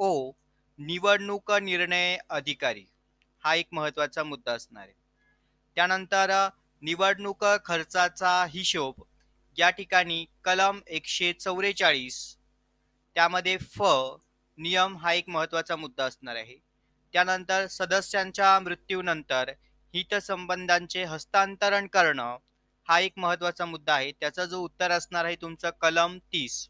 S1: ओ निवडणूक निर्णय अधिकारी, हा एक महत्वाचा मुद्दा असणार आहे. त्यानंतर निवडणूक खर्चाचा हिशोब, या ठिकाणी कलम 144 त्यामध्ये फ नियम हा एक महत्वाचा मुद्दा असणार आहे. त्यानंतर सदस्यांच्या मृत्यूनंतर हितसंबंधांचे हस्तांतरण करणं, हा एक महत्वाचा मुद्दा आहे. त्याचा जो उत्तर असणार आहे तुमचं कलम 30.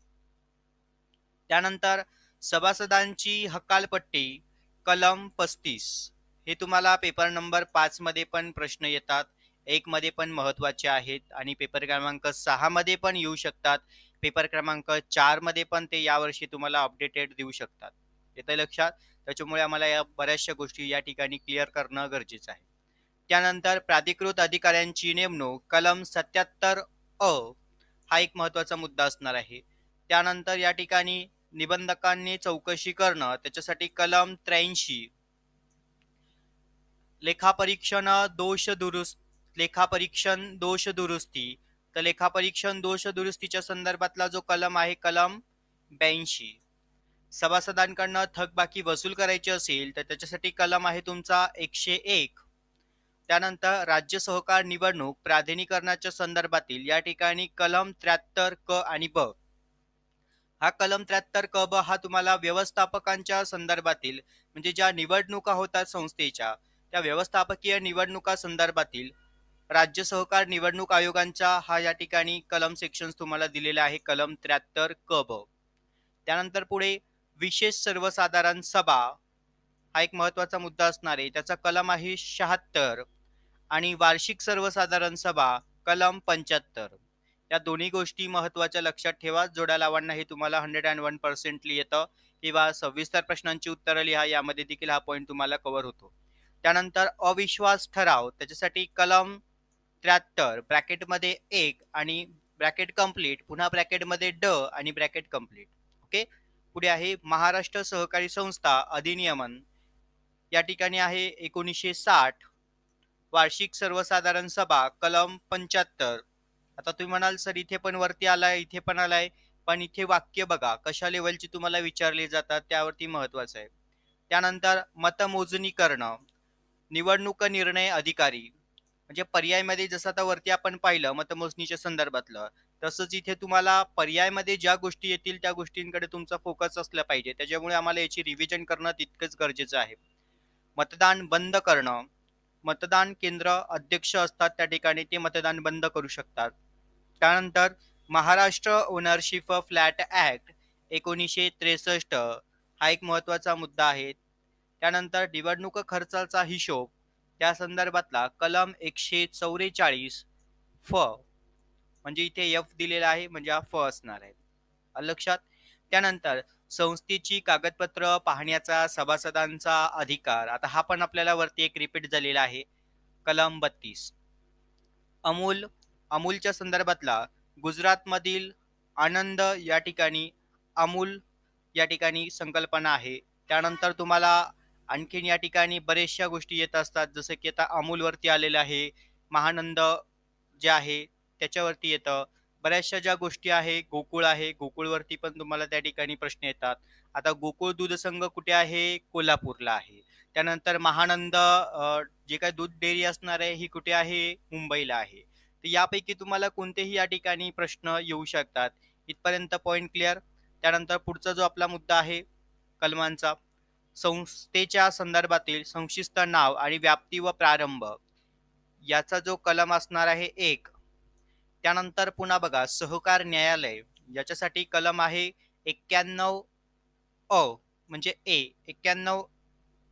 S1: त्यानंतर सभासदांची हकालपट्टी कलम 35, हे तुम्हाला पेपर नंबर 5 मध्ये पण प्रश्न येतात, 1 मध्ये पण महत्वाचे आहेत आणि पेपर क्रमांक 6 मध्ये पण येऊ शकतात. पेपर क्रमांक 4 मध्ये पण ते यावर्षी तुम्हाला अपडेटेड देऊ शकतात. येतं लक्षात? त्याच्यामुळे आम्हाला या बऱ्याचशा गोष्टी या ठिकाणी क्लिअर करणं गरजेचं आहे. त्यानंतर प्राधिकृत अधिकाऱ्यांची नेमणूक कलम 77 हा एक महत्वाचा मुद्दा असणार आहे. त्यानंतर या ठिकाणी निबंधकांनी चौकशी करणं, त्याच्यासाठी कलम 83 लेखापरीक्षण दोष दुरुस्ती, तर लेखापरीक्षण दोष दुरुस्तीच्या संदर्भातला जो कलम आहे कलम 82. सभासदांकडनं थकबाकी वसूल करायची असेल तर त्याच्यासाठी कलम आहे तुमचा 101. त्यानंतर राज्य सहकार निवडणूक प्राधिकरणाच्या संदर्भातील या ठिकाणी कलम 73 क आणि ब. हा कलम 73 क ब हा तुम्हाला व्यवस्थापकांच्या संदर्भातील, म्हणजे ज्या निवडणुका होतात संस्थेच्या, त्या व्यवस्थापकीय निवडणुका संदर्भातील राज्य सहकार निवडणूक आयोगांचा हा या ठिकाणी कलम सेक्शन्स तुम्हाला दिलेला आहे कलम 73 क ब. त्यानंतर पुढे विशेष सर्वसाधारण सभा, हा एक महत्वाचा मुद्दा असणार आहे. त्याचा कलम आहे 76 आणि वार्षिक सर्वसाधारण सभा कलम 75. या दोन्ही गोष्टी महत्वाच्या लक्षात ठेवा. जोड्या लावांना हे तुम्हाला 101% येतं किंवा 26 प्रश्नांची उत्तरं लिहा, यामध्ये देखील हा पॉईंट तुम्हाला कव्हर होतो. त्यानंतर अविश्वास ठराव त्याच्यासाठी कलम 73 ब्रॅकेटमध्ये 1 आणि ब्रॅकेट कंप्लीट पुन्हा ब्रॅकेटमध्ये ड आणि ब्रॅकेट कंप्लीट. ओके. पुढे आहे महाराष्ट्र सहकारी संस्था अधिनियमन. या ठिकाणी आहे 1960 वार्षिक सर्वसाधारण सभा कलम 75. आता तुम्ही म्हणाल सर इथे पण वरती आलाय इथे पण आलाय, पण इथे वाक्य बघा कशा लेवलची तुम्हाला विचारली जातात त्यावरती महत्वाचं आहे. त्यानंतर मतमोजणी करणं, निवडणूक निर्णय अधिकारी म्हणजे पर्यायमध्ये जसं आता वरती आपण पाहिलं मतमोजणीच्या संदर्भातलं, तसंच इथे तुम्हाला पर्यायमध्ये ज्या गोष्टी येतील त्या गोष्टींकडे तुमचा फोकस असला पाहिजे. त्याच्यामुळे आम्हाला याची रिव्हिजन करणं तितकंच गरजेचं आहे. मतदान बंद करणं, मतदान केंद्र अध्यक्ष असतात त्या ठिकाणी ते मतदान बंद करू शकतात. त्यानंतर महाराष्ट्र ओनरशिप फ्लॅट ऍक्ट 1963 हा एक महत्वाचा मुद्दा आहे. त्यानंतर निवडणूक खर्चाचा हिशोब त्या संदर्भातला कलम 144 फ म्हणजे इथे एफ दिलेला आहे म्हणजे हा फ असणार आहे लक्षात. त्यानंतर संस्थेची कागदपत्र पाहण्याचा सभासदांचा अधिकार, आता हा पण आपल्याला वरती एक रिपीट झालेला आहे कलम 32. अमूलच्या संदर्भातला गुजरातमधील आनंद या ठिकाणी अमूल या ठिकाणी संकल्पना आहे. त्यानंतर तुम्हाला आणखीन या ठिकाणी बरेचशा गोष्टी येत असतात जसं की आता अमूलवरती आलेलं आहे, महानंद जे आहे त्याच्यावरती येतं, बऱ्याचशा ज्या गोष्टी आहे गोकुळ आहे गोकुळवरती पण तुम्हाला त्या ठिकाणी प्रश्न येतात. आता गोकुळ दूध संघ कुठे आहे, कोल्हापूरला आहे. त्यानंतर महानंद जे काही दूध डेअरी असणार आहे ही कुठे आहे, मुंबईला आहे. तर यापैकी तुम्हाला कोणतेही या ठिकाणी प्रश्न येऊ शकतात. इथपर्यंत पॉइंट क्लिअर. त्यानंतर पुढचा जो आपला मुद्दा आहे कलमांचा, संस्थेच्या संदर्भातील संक्षिप्त नाव आणि व्याप्ती व प्रारंभ याचा जो कलम असणार आहे 1. त्यानंतर पुन्हा बघा सहकार न्यायालय याच्यासाठी कलम आहे 91 अ म्हणजे ए 91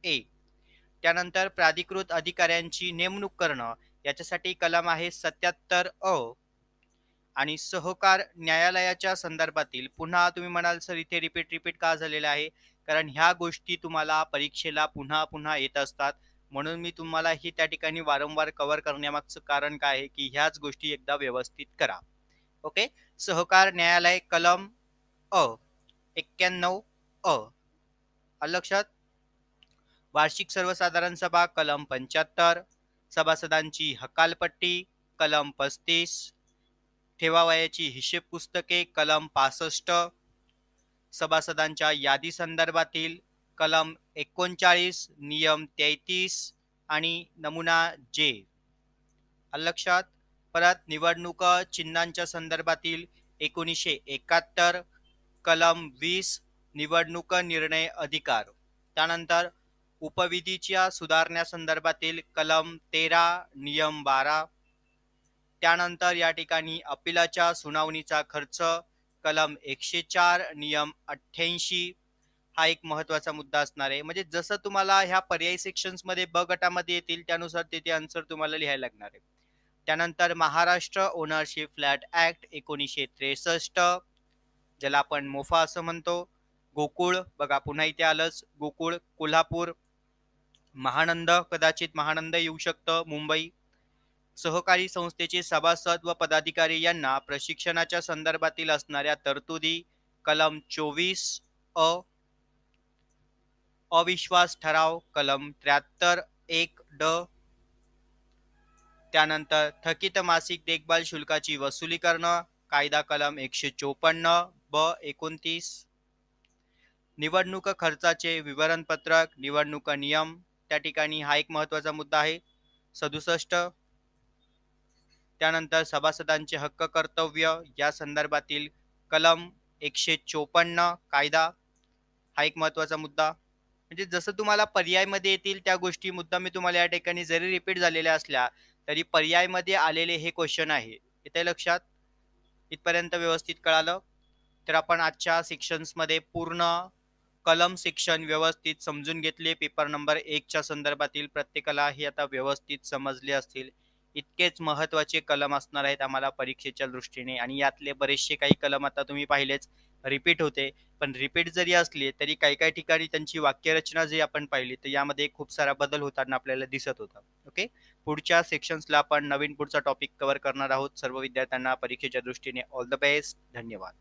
S1: ए. त्यानंतर प्राधिकृत अधिकाऱ्यांची नेमणूक करणं याच्यासाठी कलम आहे 77 अ. आणि सहकार न्यायालयाच्या संदर्भातील पुन्हा तुम्ही म्हणाल सर इथे रिपीट का झालेला आहे, कारण ह्या गोष्टी तुम्हाला परीक्षेला पुन्हा पुन्हा येत असतात. म्हणून मी तुम्हाला ही त्या ठिकाणी वारंवार कव्हर करण्यामागचं कारण काय आहे की ह्याच गोष्टी एकदा व्यवस्थित करा. ओके. सहकार न्यायालय कलम अ 91 अ लक्षात. वार्षिक सर्वसाधारण सभा कलम 75, सभासदांची हकालपट्टी कलम 35, ठेवावयाची हिशेब पुस्तके कलम 65, सभासदांच्या यादी संदर्भातील कलम 39, नियम 33 आणि नमुना जे लक्षात. परत निवडणूक चिन्हांच्या संदर्भातील 1971 कलम 20 निवडणूक निर्णय अधिकार. त्यानंतर उपविधीच्या सुधारण्यासंदर्भातील कलम 13 नियम 12. त्यानंतर या ठिकाणी अपिलाच्या सुनावणीचा खर्च कलम 104 नियम 88 हा एक महत्वाचा मुद्दा असणार आहे. म्हणजे जसं तुम्हाला ह्या पर्यायी सेक्शन्स मध्ये ब गटामध्ये येतील त्यानुसार तिथे आन्सर तुम्हाला लिहायला लागणार आहे. त्यानंतर महाराष्ट्र ओनरशिप फ्लॅट ऍक्ट 1963 ज्याला आपण मोफा असं म्हणतो. गोकुळ बघा पुन्हा इथे आलंच, गोकुळ कोल्हापूर. महानंद कदाचित महानंद येऊ शकतं मुंबई. सहकारी संस्थेचे सभासद व पदाधिकारी यांना प्रशिक्षणाच्या संदर्भातील असणाऱ्या तरतुदी कलम 24 अ. अविश्वास ठराव कलम 73 1 ड. त्यानंतर थकीत मासिक देखभाल शुल्काची वसुली करणं कायदा कलम 154 ब 29. निवडणूक खर्चाचे विवरणपत्रक निवडणूक नियम त्या ठिकाणी हा एक महत्वाचा मुद्दा आहे 67. त्यानंतर सभासदांचे हक्क कर्तव्य या संदर्भातील कलम 154 कायदा हा एक महत्वाचा मुद्दा. म्हणजे जसं तुम्हाला पर्यायमध्ये येतील त्या गोष्टी मुद्दा मी तुम्हाला या ठिकाणी जरी रिपीट झालेल्या असल्या तरी पर्यायमध्ये आलेले हे क्वेश्चन आहे. इथे लक्षात. इथपर्यंत व्यवस्थित कळालं. तर आपण आजच्या सेक्शन्समध्ये पूर्ण कलम सेक्शन व्यवस्थित समजून घेतले. पेपर नंबर 1 च्या संदर्भातील प्रत्येकाला हे आता व्यवस्थित समजले असतील. इतकेच महत्त्वाचे कलम असणार आहेत आम्हाला परीक्षेच्या दृष्टीने आणि यातले बरेचसे काही कलम आता तुम्ही पाहिलेच रिपीट होते. पण रिपीट जरी असली तरी काही-काही ठिकाणी त्यांची वाक्यरचना जी आपण पाहिली, तर यामध्ये खूप सारा बदल होताना आपल्याला दिसत होता. ओके. पुढच्या सेक्शन्सला आपण नवीन पुढचा टॉपिक कव्हर करणार आहोत. सर्व विद्यार्थ्यांना परीक्षेच्या दृष्टीने ऑल द बेस्ट. धन्यवाद.